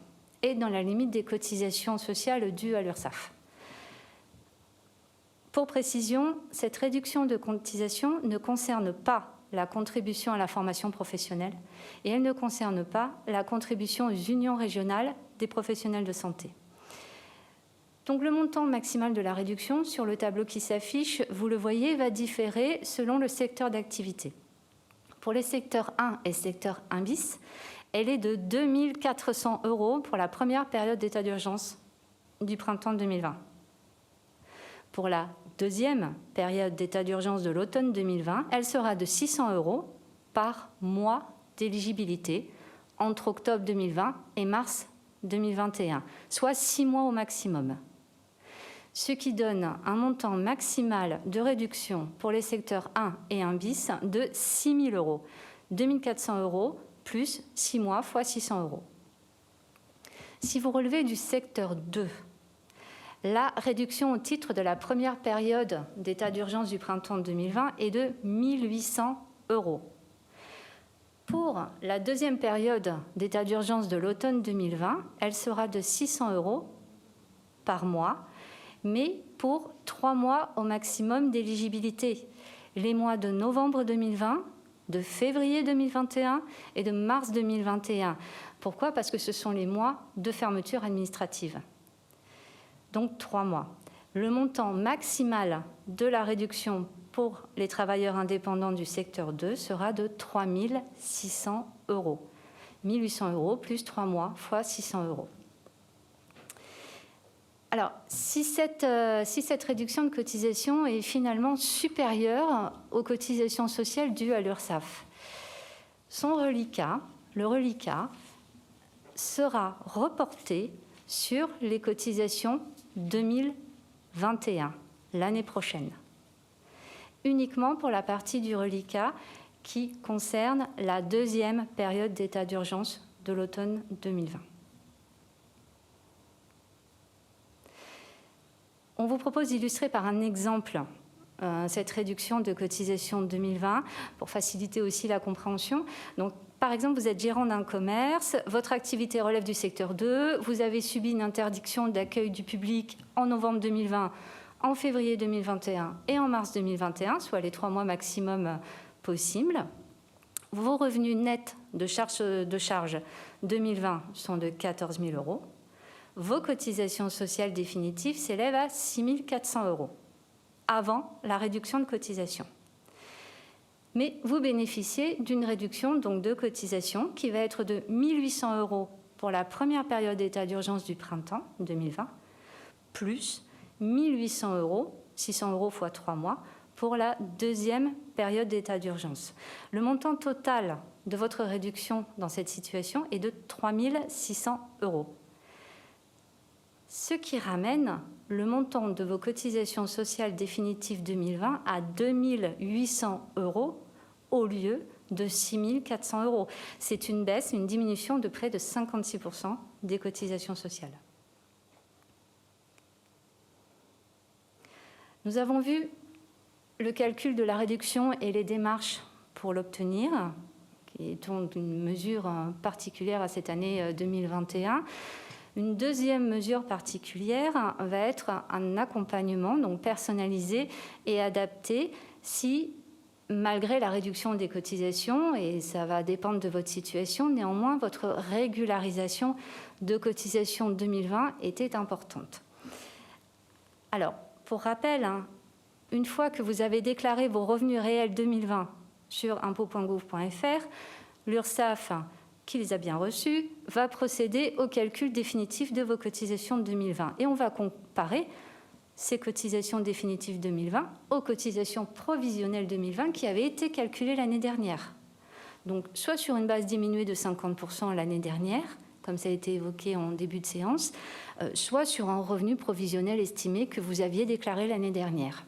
et dans la limite des cotisations sociales dues à l'URSSAF. Pour précision, cette réduction de cotisation ne concerne pas la contribution à la formation professionnelle et elle ne concerne pas la contribution aux unions régionales des professionnels de santé. Donc le montant maximal de la réduction sur le tableau qui s'affiche, vous le voyez, va différer selon le secteur d'activité. Pour les secteurs 1 et secteur 1 bis, elle est de 2 400 € pour la première période d'état d'urgence du printemps 2020. Pour la deuxième période d'état d'urgence de l'automne 2020, elle sera de 600 € par mois d'éligibilité entre octobre 2020 et mars 2021, soit 6 mois au maximum. Ce qui donne un montant maximal de réduction pour les secteurs 1 et 1 bis de 6 000 €, 2 400 € plus 6 mois fois 600 €. Si vous relevez du secteur 2, la réduction au titre de la première période d'état d'urgence du printemps 2020 est de 1 800 €. Pour la deuxième période d'état d'urgence de l'automne 2020, elle sera de 600 € par mois, mais pour 3 mois au maximum d'éligibilité. Les mois de novembre 2020, de février 2021 et de mars 2021. Pourquoi ? Parce que ce sont les mois de fermeture administrative. Donc 3 mois. Le montant maximal de la réduction pour les travailleurs indépendants du secteur 2 sera de 3 600 €. 1 800 € plus 3 mois fois 600 €. Alors, si cette réduction de cotisation est finalement supérieure aux cotisations sociales dues à l'URSSAF, son reliquat, le reliquat, sera reporté sur les cotisations 2021, l'année prochaine, uniquement pour la partie du reliquat qui concerne la deuxième période d'état d'urgence de l'automne 2020. On vous propose d'illustrer par un exemple cette réduction de cotisation 2020 pour faciliter aussi la compréhension. Donc, par exemple, vous êtes gérant d'un commerce, votre activité relève du secteur 2, vous avez subi une interdiction d'accueil du public en novembre 2020, en février 2021 et en mars 2021, soit les 3 mois maximum possibles. Vos revenus nets de charge 2020 sont de 14 000 €. Vos cotisations sociales définitives s'élèvent à 6 400 € avant la réduction de cotisation. Mais vous bénéficiez d'une réduction donc, de cotisation qui va être de 1 800 € pour la première période d'état d'urgence du printemps 2020, plus 1 800 €, 600 € fois 3 mois, pour la deuxième période d'état d'urgence. Le montant total de votre réduction dans cette situation est de 3 600 €. Ce qui ramène le montant de vos cotisations sociales définitives 2020 à 2 800 € au lieu de 6 400 €. C'est une baisse, une diminution de près de 56% des cotisations sociales. Nous avons vu le calcul de la réduction et les démarches pour l'obtenir, qui est donc une mesure particulière à cette année 2021. Une deuxième mesure particulière va être un accompagnement donc personnalisé et adapté si, malgré la réduction des cotisations, et ça va dépendre de votre situation, néanmoins votre régularisation de cotisation 2020 était importante. Alors, pour rappel, une fois que vous avez déclaré vos revenus réels 2020 sur impôts.gouv.fr, l'URSSAF, qui les a bien reçus, va procéder au calcul définitif de vos cotisations de 2020. Et on va comparer ces cotisations définitives 2020 aux cotisations provisionnelles 2020 qui avaient été calculées l'année dernière. Donc, soit sur une base diminuée de 50% l'année dernière, comme ça a été évoqué en début de séance, soit sur un revenu provisionnel estimé que vous aviez déclaré l'année dernière.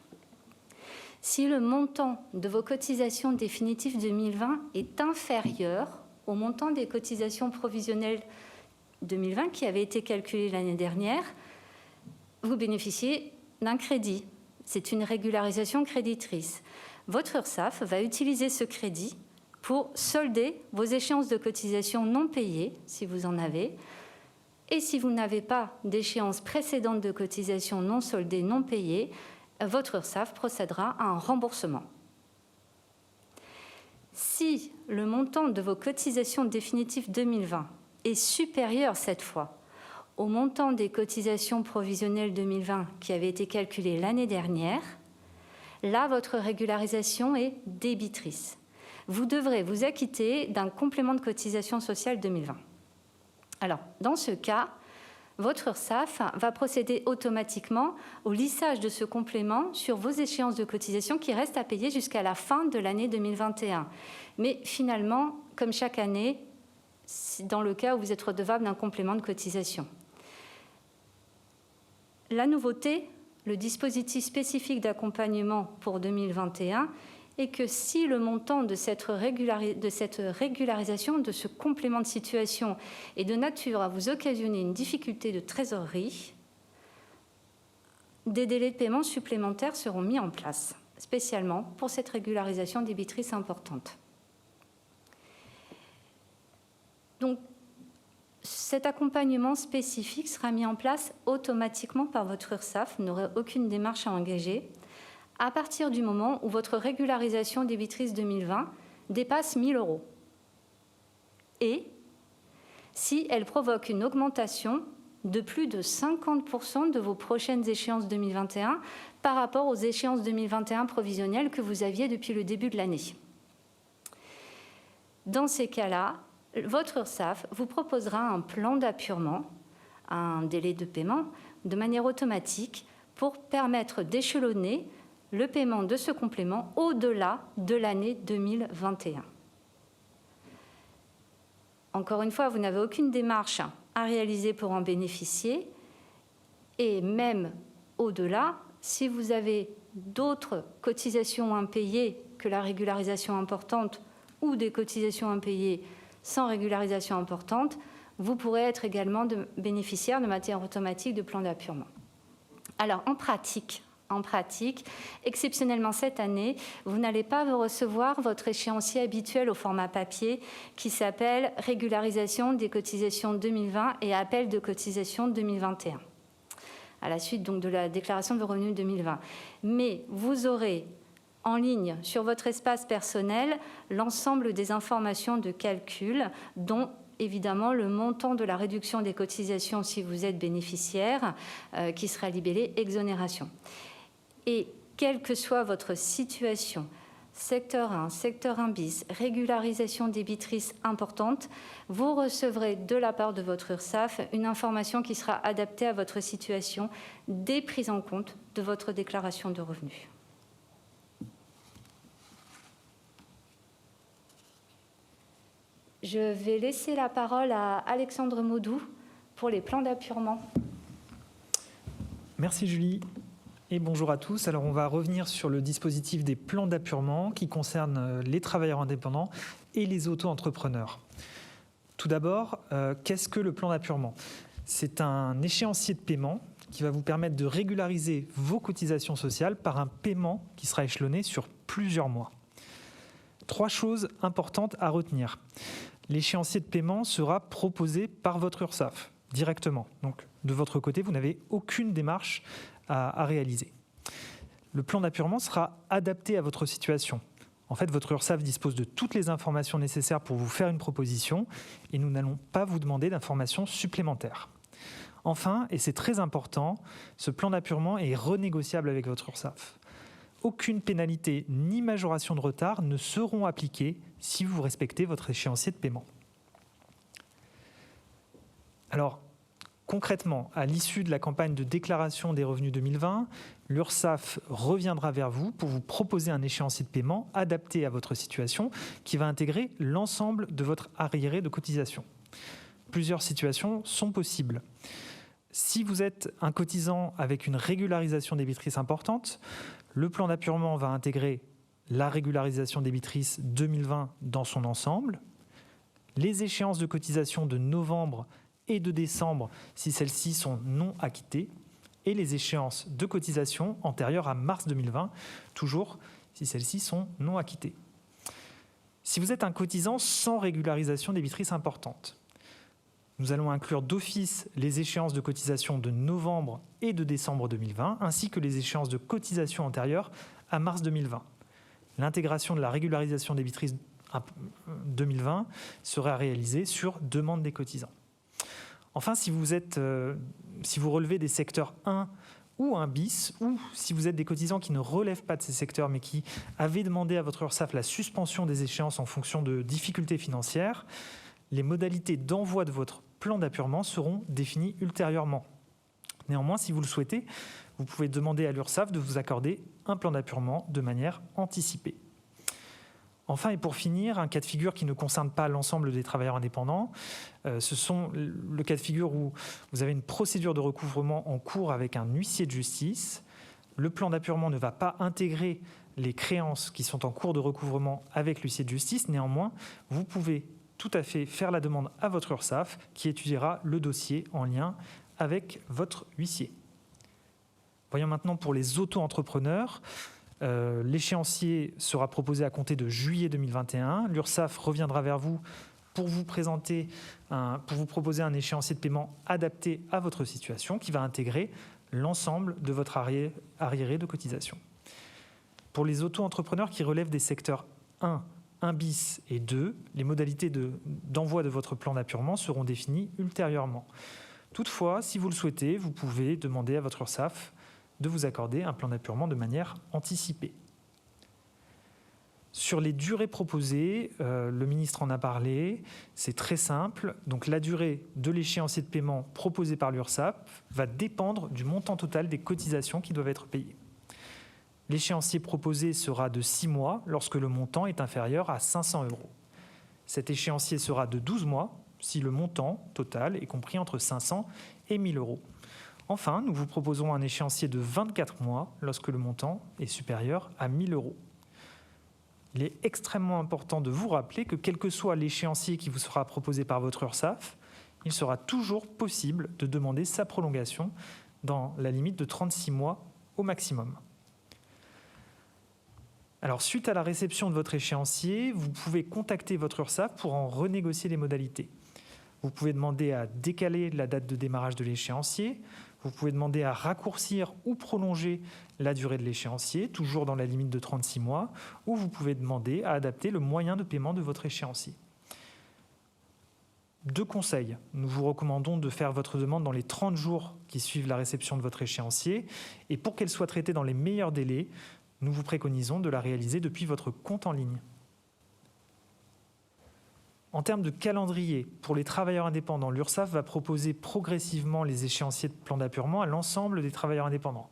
Si le montant de vos cotisations définitives 2020 est inférieur au montant des cotisations provisionnelles 2020 qui avaient été calculées l'année dernière, vous bénéficiez d'un crédit. C'est une régularisation créditrice. Votre URSSAF va utiliser ce crédit pour solder vos échéances de cotisation non payées, si vous en avez. Et si vous n'avez pas d'échéance précédente de cotisation non soldée, non payée, votre URSSAF procédera à un remboursement. Si le montant de vos cotisations définitives 2020 est supérieur cette fois au montant des cotisations provisionnelles 2020 qui avaient été calculées l'année dernière, là, votre régularisation est débitrice. Vous devrez vous acquitter d'un complément de cotisation sociale 2020. Alors, dans ce cas, votre URSSAF va procéder automatiquement au lissage de ce complément sur vos échéances de cotisation qui restent à payer jusqu'à la fin de l'année 2021. Mais finalement, comme chaque année, dans le cas où vous êtes redevable d'un complément de cotisation. La nouveauté, le dispositif spécifique d'accompagnement pour 2021, est que si le montant de cette régularisation, de ce complément de situation, est de nature à vous occasionner une difficulté de trésorerie, des délais de paiement supplémentaires seront mis en place, spécialement pour cette régularisation débitrice importante. Donc, cet accompagnement spécifique sera mis en place automatiquement par votre URSSAF, vous n'aurez aucune démarche à engager, à partir du moment où votre régularisation débitrice 2020 dépasse 1 000 €. Et si elle provoque une augmentation de plus de 50% de vos prochaines échéances 2021 par rapport aux échéances 2021 provisionnelles que vous aviez depuis le début de l'année. Dans ces cas-là, votre URSSAF vous proposera un plan d'appurement, un délai de paiement, de manière automatique pour permettre d'échelonner le paiement de ce complément au-delà de l'année 2021. Encore une fois, vous n'avez aucune démarche à réaliser pour en bénéficier. Et même au-delà, si vous avez d'autres cotisations impayées que la régularisation importante ou des cotisations impayées sans régularisation importante, vous pourrez être également bénéficiaire de matière automatique de plan d'appurement. Alors, en pratique, exceptionnellement cette année, vous n'allez pas recevoir votre échéancier habituel au format papier qui s'appelle régularisation des cotisations 2020 et appel de cotisation 2021, à la suite donc de la déclaration de revenus 2020. Mais vous aurez en ligne sur votre espace personnel l'ensemble des informations de calcul, dont évidemment le montant de la réduction des cotisations si vous êtes bénéficiaire, qui sera libellé exonération. Et quelle que soit votre situation, secteur 1, secteur 1 bis, régularisation débitrice importante, vous recevrez de la part de votre URSSAF une information qui sera adaptée à votre situation dès prise en compte de votre déclaration de revenus. Je vais laisser la parole à Alexandre Maudou pour les plans d'appurement. Merci Julie. Et bonjour à tous. Alors on va revenir sur le dispositif des plans d'appurement qui concerne les travailleurs indépendants et les auto-entrepreneurs. Tout d'abord, qu'est-ce que le plan d'appurement ? C'est un échéancier de paiement qui va vous permettre de régulariser vos cotisations sociales par un paiement qui sera échelonné sur plusieurs mois. 3 choses importantes à retenir. L'échéancier de paiement sera proposé par votre URSSAF directement. Donc, de votre côté, vous n'avez aucune démarche à réaliser. Le plan d'appurement sera adapté à votre situation. En fait, votre URSSAF dispose de toutes les informations nécessaires pour vous faire une proposition et nous n'allons pas vous demander d'informations supplémentaires. Enfin, et c'est très important, ce plan d'appurement est renégociable avec votre URSSAF. Aucune pénalité ni majoration de retard ne seront appliquées si vous respectez votre échéancier de paiement. Alors, concrètement, à l'issue de la campagne de déclaration des revenus 2020, l'URSSAF reviendra vers vous pour vous proposer un échéancier de paiement adapté à votre situation qui va intégrer l'ensemble de votre arriéré de cotisation. Plusieurs situations sont possibles. Si vous êtes un cotisant avec une régularisation débitrice importante, le plan d'appurement va intégrer la régularisation débitrice 2020 dans son ensemble, les échéances de cotisation de novembre et de décembre si celles-ci sont non acquittées, et les échéances de cotisation antérieures à mars 2020, toujours si celles-ci sont non acquittées. Si vous êtes un cotisant sans régularisation débitrice importante, nous allons inclure d'office les échéances de cotisation de novembre et de décembre 2020, ainsi que les échéances de cotisation antérieures à mars 2020. L'intégration de la régularisation débitrice 2020 sera réalisée sur demande des cotisants. Enfin, si vous relevez des secteurs 1 ou 1 bis, ou si vous êtes des cotisants qui ne relèvent pas de ces secteurs, mais qui avaient demandé à votre URSSAF la suspension des échéances en fonction de difficultés financières, les modalités d'envoi de votre plan d'appurement seront définies ultérieurement. Néanmoins, si vous le souhaitez, vous pouvez demander à l'URSSAF de vous accorder un plan d'appurement de manière anticipée. Enfin, et pour finir, un cas de figure qui ne concerne pas l'ensemble des travailleurs indépendants, ce sont le cas de figure où vous avez une procédure de recouvrement en cours avec un huissier de justice. Le plan d'appurement ne va pas intégrer les créances qui sont en cours de recouvrement avec l'huissier de justice. Néanmoins, vous pouvez tout à fait faire la demande à votre URSSAF qui étudiera le dossier en lien avec votre huissier. Voyons maintenant pour les auto-entrepreneurs. L'échéancier sera proposé à compter de juillet 2021. L'URSSAF reviendra vers vous pour vous proposer un échéancier de paiement adapté à votre situation qui va intégrer l'ensemble de votre arriéré de cotisation. Pour les auto-entrepreneurs qui relèvent des secteurs 1 bis et 2, les modalités d'envoi de votre plan d'appurement seront définies ultérieurement. Toutefois, si vous le souhaitez, vous pouvez demander à votre URSSAF de vous accorder un plan d'appurement de manière anticipée. Sur les durées proposées, le ministre en a parlé, c'est très simple. Donc la durée de l'échéancier de paiement proposé par l'URSSAF va dépendre du montant total des cotisations qui doivent être payées. L'échéancier proposé sera de 6 mois lorsque le montant est inférieur à 500 €. Cet échéancier sera de 12 mois si le montant total est compris entre 500 et 1 000 €. Enfin, nous vous proposons un échéancier de 24 mois lorsque le montant est supérieur à 1 000 €. Il est extrêmement important de vous rappeler que quel que soit l'échéancier qui vous sera proposé par votre URSSAF, il sera toujours possible de demander sa prolongation dans la limite de 36 mois au maximum. Alors, suite à la réception de votre échéancier, vous pouvez contacter votre URSSAF pour en renégocier les modalités. Vous pouvez demander à décaler la date de démarrage de l'échéancier. Vous pouvez demander à raccourcir ou prolonger la durée de l'échéancier, toujours dans la limite de 36 mois, ou vous pouvez demander à adapter le moyen de paiement de votre échéancier. 2 conseils. Nous vous recommandons de faire votre demande dans les 30 jours qui suivent la réception de votre échéancier. Et pour qu'elle soit traitée dans les meilleurs délais, nous vous préconisons de la réaliser depuis votre compte en ligne. En termes de calendrier, pour les travailleurs indépendants, l'URSSAF va proposer progressivement les échéanciers de plan d'appurement à l'ensemble des travailleurs indépendants.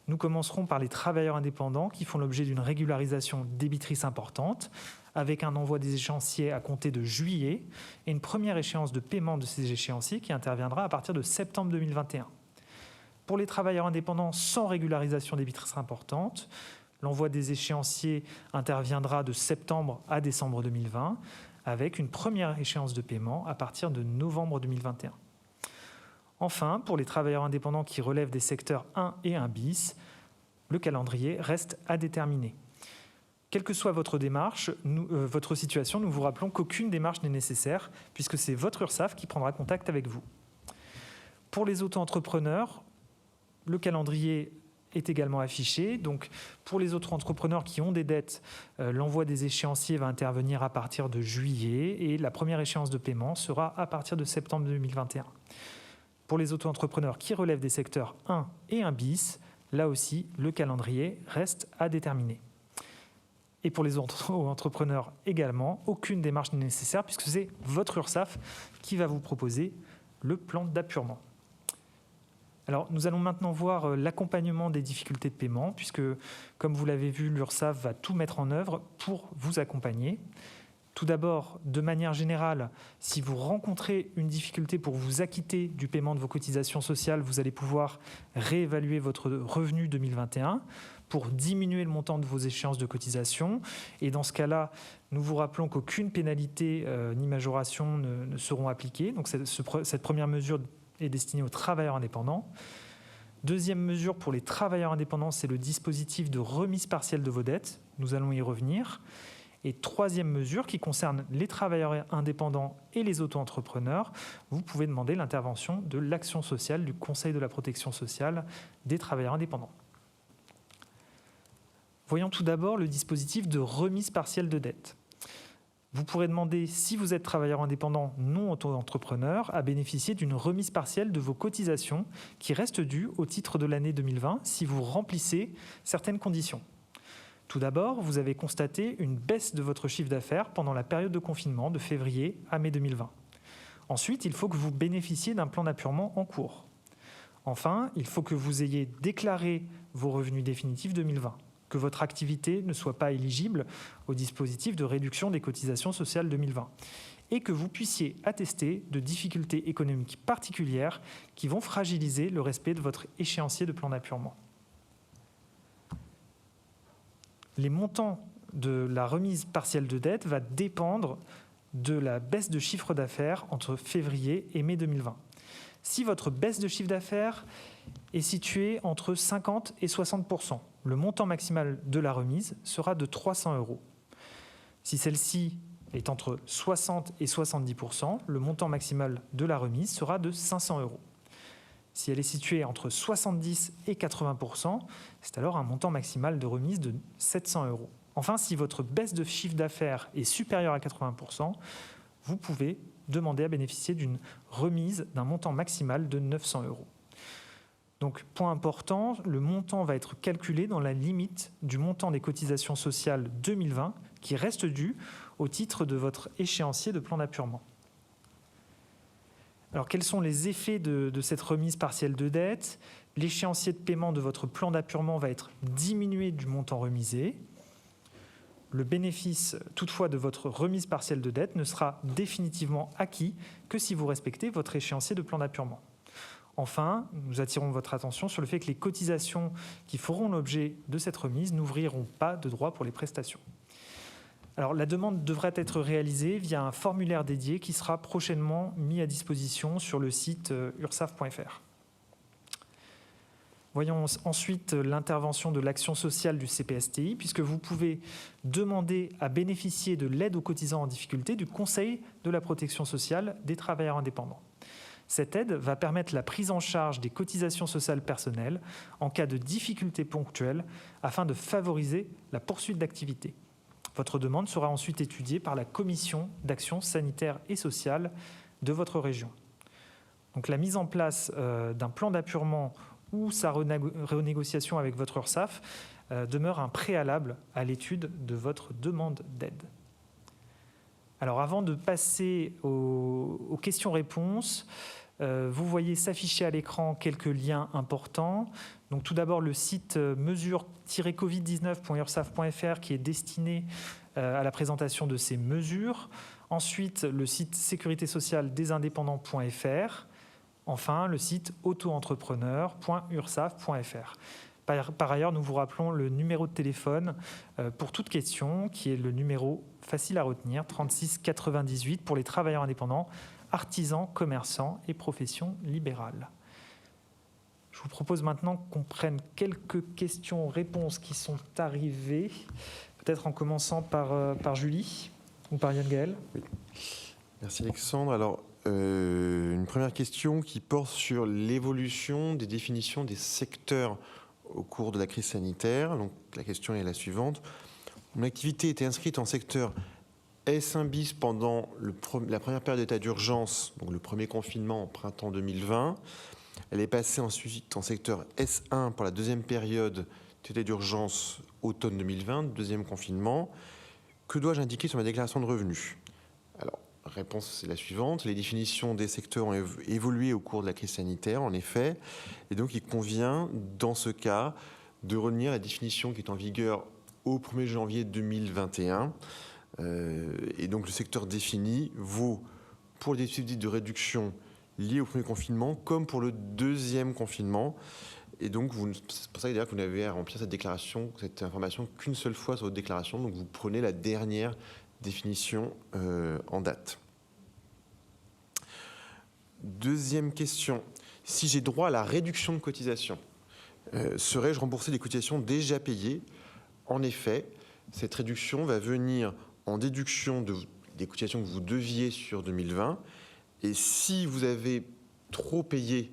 Nous commencerons par les travailleurs indépendants qui font l'objet d'une régularisation débitrice importante, avec un envoi des échéanciers à compter de juillet et une première échéance de paiement de ces échéanciers qui interviendra à partir de septembre 2021. Pour les travailleurs indépendants sans régularisation débitrice importante, l'envoi des échéanciers interviendra de septembre à décembre 2020, avec une première échéance de paiement à partir de novembre 2021. Enfin, pour les travailleurs indépendants qui relèvent des secteurs 1 et 1 bis, le calendrier reste à déterminer. Quelle que soit votre démarche, votre situation, nous vous rappelons qu'aucune démarche n'est nécessaire, puisque c'est votre URSSAF qui prendra contact avec vous. Pour les auto-entrepreneurs, le calendrier est également affiché. Donc, pour les auto-entrepreneurs qui ont des dettes, l'envoi des échéanciers va intervenir à partir de juillet et la première échéance de paiement sera à partir de septembre 2021. Pour les auto-entrepreneurs qui relèvent des secteurs 1 et 1 bis, là aussi, le calendrier reste à déterminer. Et pour les auto-entrepreneurs également, aucune démarche n'est nécessaire puisque c'est votre URSSAF qui va vous proposer le plan d'appurement. Alors, nous allons maintenant voir l'accompagnement des difficultés de paiement, puisque, comme vous l'avez vu, l'URSSAF va tout mettre en œuvre pour vous accompagner. Tout d'abord, de manière générale, si vous rencontrez une difficulté pour vous acquitter du paiement de vos cotisations sociales, vous allez pouvoir réévaluer votre revenu 2021 pour diminuer le montant de vos échéances de cotisation. Et dans ce cas-là, nous vous rappelons qu'aucune pénalité ni majoration ne seront appliquées. Donc, cette première mesure est destinée aux travailleurs indépendants. Deuxième mesure pour les travailleurs indépendants, c'est le dispositif de remise partielle de vos dettes. Nous allons y revenir. Et troisième mesure qui concerne les travailleurs indépendants et les auto-entrepreneurs, vous pouvez demander l'intervention de l'action sociale du Conseil de la protection sociale des travailleurs indépendants. Voyons tout d'abord le dispositif de remise partielle de dette. Vous pourrez demander, si vous êtes travailleur indépendant non auto-entrepreneur, à bénéficier d'une remise partielle de vos cotisations qui restent dues au titre de l'année 2020 si vous remplissez certaines conditions. Tout d'abord, vous avez constaté une baisse de votre chiffre d'affaires pendant la période de confinement de février à mai 2020. Ensuite, il faut que vous bénéficiez d'un plan d'appurement en cours. Enfin, il faut que vous ayez déclaré vos revenus définitifs 2020. Que votre activité ne soit pas éligible au dispositif de réduction des cotisations sociales 2020 et que vous puissiez attester de difficultés économiques particulières qui vont fragiliser le respect de votre échéancier de plan d'appurement. Les montants de la remise partielle de dette va dépendre de la baisse de chiffre d'affaires entre février et mai 2020. Si votre baisse de chiffre d'affaires est située entre 50 et 60%, le montant maximal de la remise sera de 300 €. Si celle-ci est entre 60 et 70%, le montant maximal de la remise sera de 500 €. Si elle est située entre 70 et 80%, c'est alors un montant maximal de remise de 700 €. Enfin, si votre baisse de chiffre d'affaires est supérieure à 80%, vous pouvez demander à bénéficier d'une remise d'un montant maximal de 900 €. Donc, point important, le montant va être calculé dans la limite du montant des cotisations sociales 2020 qui reste dû au titre de votre échéancier de plan d'appurement. Alors, quels sont les effets de cette remise partielle de dette ? L'échéancier de paiement de votre plan d'appurement va être diminué du montant remisé. Le bénéfice, toutefois, de votre remise partielle de dette ne sera définitivement acquis que si vous respectez votre échéancier de plan d'appurement. Enfin, nous attirons votre attention sur le fait que les cotisations qui feront l'objet de cette remise n'ouvriront pas de droit pour les prestations. Alors, la demande devrait être réalisée via un formulaire dédié qui sera prochainement mis à disposition sur le site ursaf.fr. Voyons ensuite l'intervention de l'action sociale du CPSTI, puisque vous pouvez demander à bénéficier de l'aide aux cotisants en difficulté du Conseil de la protection sociale des travailleurs indépendants. Cette aide va permettre la prise en charge des cotisations sociales personnelles en cas de difficultés ponctuelles afin de favoriser la poursuite d'activité. Votre demande sera ensuite étudiée par la Commission d'action sanitaire et sociale de votre région. Donc, la mise en place d'un plan d'appurement ou sa renégociation avec votre URSSAF demeure un préalable à l'étude de votre demande d'aide. Alors, avant de passer aux questions-réponses, vous voyez s'afficher à l'écran quelques liens importants. Donc, tout d'abord, le site mesures-covid19.ursaf.fr qui est destiné à la présentation de ces mesures. Ensuite, le site sécurité sociale des indépendants.fr. Enfin, le site autoentrepreneur.ursaf.fr. Par ailleurs, nous vous rappelons le numéro de téléphone pour toute question, qui est le numéro facile à retenir, 36 98, pour les travailleurs indépendants, artisans, commerçants et professions libérales. Je vous propose maintenant qu'on prenne quelques questions-réponses qui sont arrivées, peut-être en commençant par Julie ou par Yann Gaël. Oui. Merci Alexandre. Alors, une première question qui porte sur l'évolution des définitions des secteurs au cours de la crise sanitaire. Donc, la question est la suivante. Mon activité était inscrite en secteur S1 bis pendant la première période d'état d'urgence, donc le premier confinement en printemps 2020. Elle est passée ensuite en secteur S1 pour la deuxième période d'état d'urgence automne 2020, deuxième confinement. Que dois-je indiquer sur ma déclaration de revenus? Alors, réponse c'est la suivante. Les définitions des secteurs ont évolué au cours de la crise sanitaire, en effet. Et donc, il convient, dans ce cas, de retenir la définition qui est en vigueur au 1er janvier 2021. Et donc, le secteur défini vaut pour les dispositifs de réduction liés au premier confinement comme pour le deuxième confinement. Et donc, c'est pour ça d'ailleurs que vous n'avez à remplir cette déclaration, cette information qu'une seule fois sur votre déclaration. Donc, vous prenez la dernière définition en date. Deuxième question. Si j'ai droit à la réduction de cotisation, serais-je remboursé des cotisations déjà payées? En effet, cette réduction va venir en déduction des cotisations que vous deviez sur 2020. Et si vous avez trop payé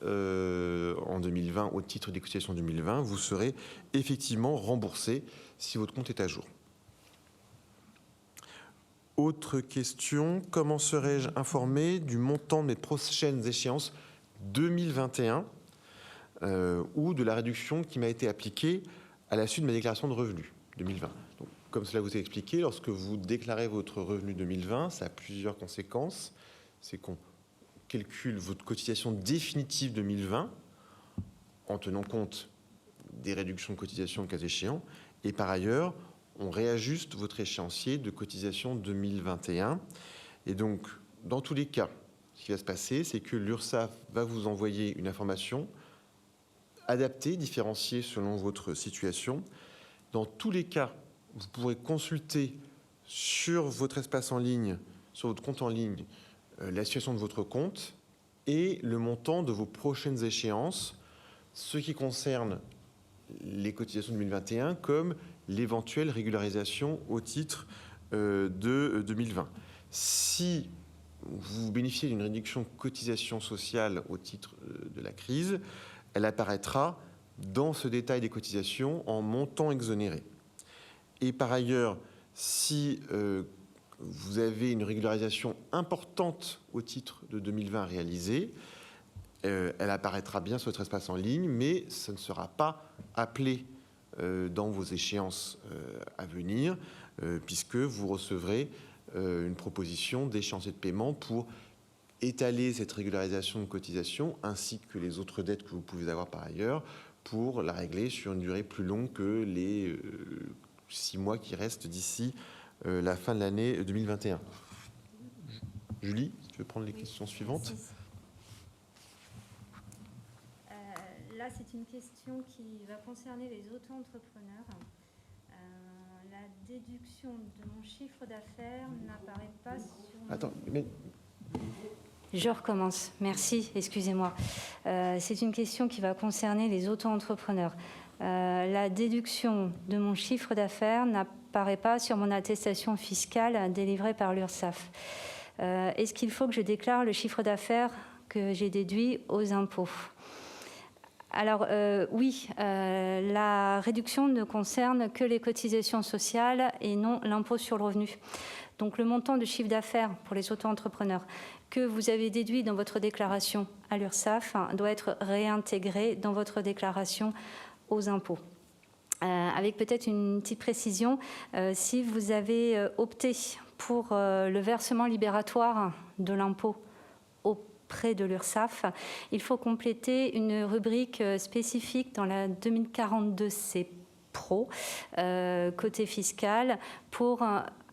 en 2020 au titre des cotisations 2020, vous serez effectivement remboursé si votre compte est à jour. Autre question, comment serais-je informé du montant de mes prochaines échéances 2021 ou de la réduction qui m'a été appliquée à la suite de ma déclaration de revenus 2020? Donc, comme cela vous est expliqué, lorsque vous déclarez votre revenu 2020, ça a plusieurs conséquences. C'est qu'on calcule votre cotisation définitive 2020 en tenant compte des réductions de cotisation le cas échéant, et par ailleurs, on réajuste votre échéancier de cotisation 2021. Et donc, dans tous les cas, ce qui va se passer, c'est que l'URSSAF va vous envoyer une information adaptée, différenciée selon votre situation. Dans tous les cas, vous pourrez consulter sur votre espace en ligne, sur votre compte en ligne, la situation de votre compte et le montant de vos prochaines échéances, ce qui concerne les cotisations 2021 comme l'éventuelle régularisation au titre de 2020. Si vous bénéficiez d'une réduction de cotisation sociale au titre de la crise, elle apparaîtra dans ce détail des cotisations en montant exonéré. Et par ailleurs, si vous avez une régularisation importante au titre de 2020 réalisée, elle apparaîtra bien sur votre espace en ligne, mais ça ne sera pas appelé dans vos échéances à venir, puisque vous recevrez une proposition d'échéancier de paiement pour étaler cette régularisation de cotisation, ainsi que les autres dettes que vous pouvez avoir par ailleurs, pour la régler sur une durée plus longue que les 6 mois qui restent d'ici la fin de l'année 2021. Julie, tu veux prendre les questions suivantes? Là, c'est une question qui va concerner les auto-entrepreneurs. La déduction de mon chiffre d'affaires n'apparaît pas sur... Attends, mais... Je recommence. Merci, excusez-moi. C'est une question qui va concerner les auto-entrepreneurs. La déduction de mon chiffre d'affaires n'apparaît pas sur mon attestation fiscale délivrée par l'URSSAF. Est-ce qu'il faut que je déclare le chiffre d'affaires que j'ai déduit aux impôts ? Alors oui, la réduction ne concerne que les cotisations sociales et non l'impôt sur le revenu. Donc le montant de chiffre d'affaires pour les auto-entrepreneurs que vous avez déduit dans votre déclaration à l'URSSAF doit être réintégré dans votre déclaration aux impôts. Avec peut-être une petite précision, si vous avez opté pour le versement libératoire de l'impôt auprès de l'URSSAF, il faut compléter une rubrique spécifique dans la 2042C Pro, côté fiscal, pour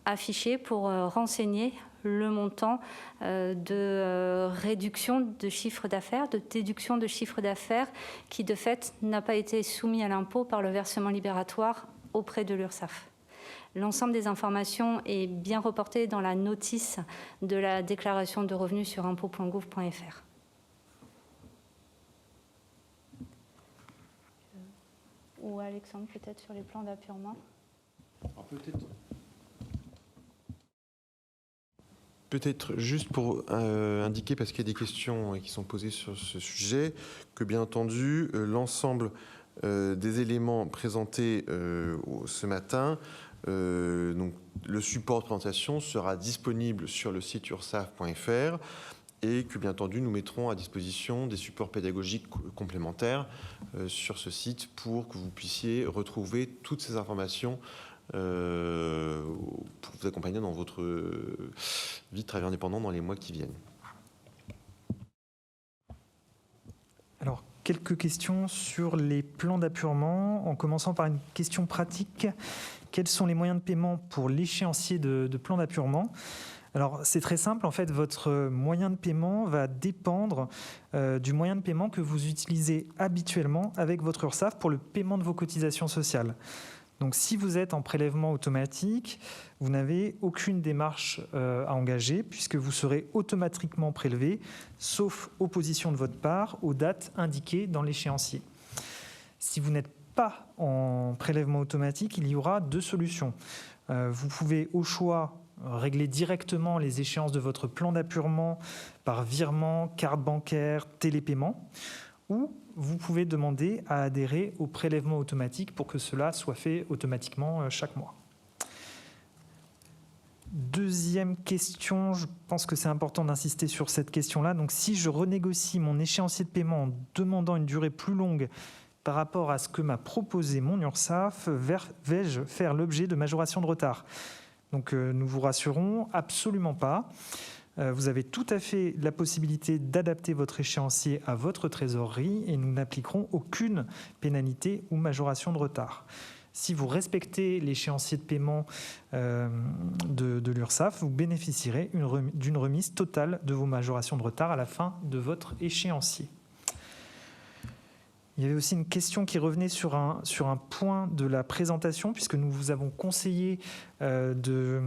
afficher, pour renseigner le montant de réduction de chiffre d'affaires, de déduction de chiffre d'affaires qui de fait n'a pas été soumis à l'impôt par le versement libératoire auprès de l'URSSAF. L'ensemble des informations est bien reporté dans la notice de la déclaration de revenus sur impôts.gouv.fr. Ou Alexandre, peut-être sur les plans d'appurement. Peut-être juste pour indiquer, parce qu'il y a des questions qui sont posées sur ce sujet, que bien entendu, l'ensemble des éléments présentés ce matin, donc le support de présentation sera disponible sur le site ursaf.fr et que bien entendu nous mettrons à disposition des supports pédagogiques complémentaires sur ce site pour que vous puissiez retrouver toutes ces informations pour vous accompagner dans votre vie de travailleur indépendant dans les mois qui viennent. Alors, quelques questions sur les plans d'appurement, en commençant par une question pratique. Quels sont les moyens de paiement pour l'échéancier de plan d'appurement ? Alors, c'est très simple. En fait, votre moyen de paiement va dépendre du moyen de paiement que vous utilisez habituellement avec votre URSSAF pour le paiement de vos cotisations sociales. Donc, si vous êtes en prélèvement automatique, vous n'avez aucune démarche à engager puisque vous serez automatiquement prélevé, sauf opposition de votre part, aux dates indiquées dans l'échéancier. Si vous n'êtes pas en prélèvement automatique, il y aura deux solutions. Vous pouvez au choix régler directement les échéances de votre plan d'appurement par virement, carte bancaire, télépaiement, ou vous pouvez demander à adhérer au prélèvement automatique pour que cela soit fait automatiquement chaque mois. Deuxième question, je pense que c'est important d'insister sur cette question-là. Donc, si je renégocie mon échéancier de paiement en demandant une durée plus longue par rapport à ce que m'a proposé mon URSSAF, vais-je faire l'objet de majoration de retard ? Donc, nous vous rassurons, absolument pas. Vous avez tout à fait la possibilité d'adapter votre échéancier à votre trésorerie et nous n'appliquerons aucune pénalité ou majoration de retard. Si vous respectez l'échéancier de paiement de l'URSSAF, vous bénéficierez d'une remise totale de vos majorations de retard à la fin de votre échéancier. Il y avait aussi une question qui revenait sur un point de la présentation, puisque nous vous avons conseillé de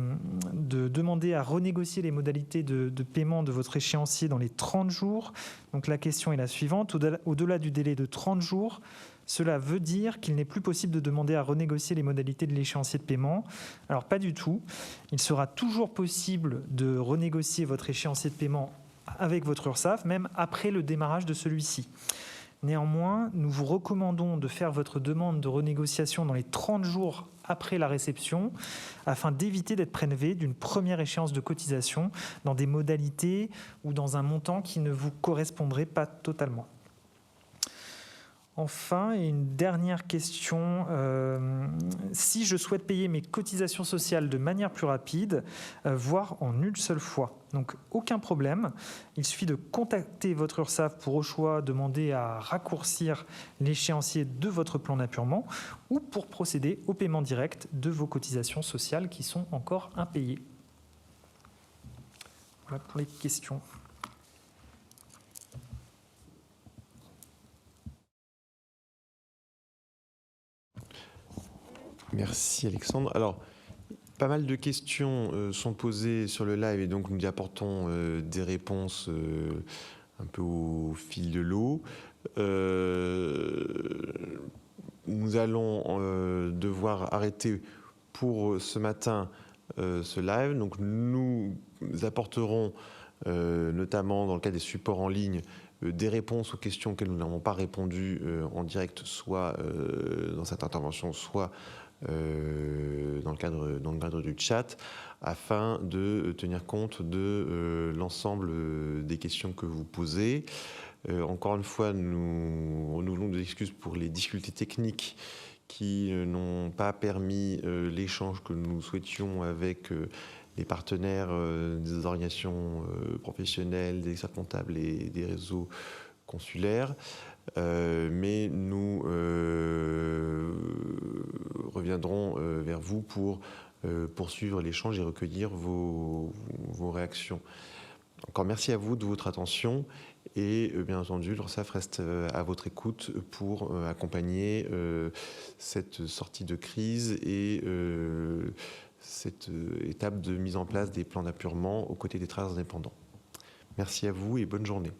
demander à renégocier les modalités de paiement de votre échéancier dans les 30 jours. Donc la question est la suivante. Au-delà du délai de 30 jours, cela veut dire qu'il n'est plus possible de demander à renégocier les modalités de l'échéancier de paiement. Alors pas du tout. Il sera toujours possible de renégocier votre échéancier de paiement avec votre URSSAF, même après le démarrage de celui-ci. Néanmoins, nous vous recommandons de faire votre demande de renégociation dans les 30 jours après la réception afin d'éviter d'être prélevé d'une première échéance de cotisation dans des modalités ou dans un montant qui ne vous correspondrait pas totalement. Enfin, et une dernière question, si je souhaite payer mes cotisations sociales de manière plus rapide, voire en une seule fois. Donc, aucun problème. Il suffit de contacter votre URSSAF pour au choix demander à raccourcir l'échéancier de votre plan d'appurement ou pour procéder au paiement direct de vos cotisations sociales qui sont encore impayées. Voilà pour les questions. Merci Alexandre. Alors, pas mal de questions sont posées sur le live et donc nous y apportons des réponses un peu au fil de l'eau. Nous allons devoir arrêter pour ce matin ce live. Donc nous apporterons notamment dans le cas des supports en ligne des réponses aux questions auxquelles nous n'avons pas répondu en direct, soit dans cette intervention, soit dans le cadre du chat, afin de tenir compte de l'ensemble des questions que vous posez. Encore une fois, nous renouvelons des excuses pour les difficultés techniques qui n'ont pas permis l'échange que nous souhaitions avec les partenaires des organisations professionnelles, des experts comptables et des réseaux consulaires. Mais nous reviendrons vers vous pour poursuivre l'échange et recueillir vos réactions. Encore merci à vous de votre attention et bien entendu, l'URSSAF reste à votre écoute pour accompagner cette sortie de crise et cette étape de mise en place des plans d'appurement aux côtés des travailleurs indépendants. Merci à vous et bonne journée.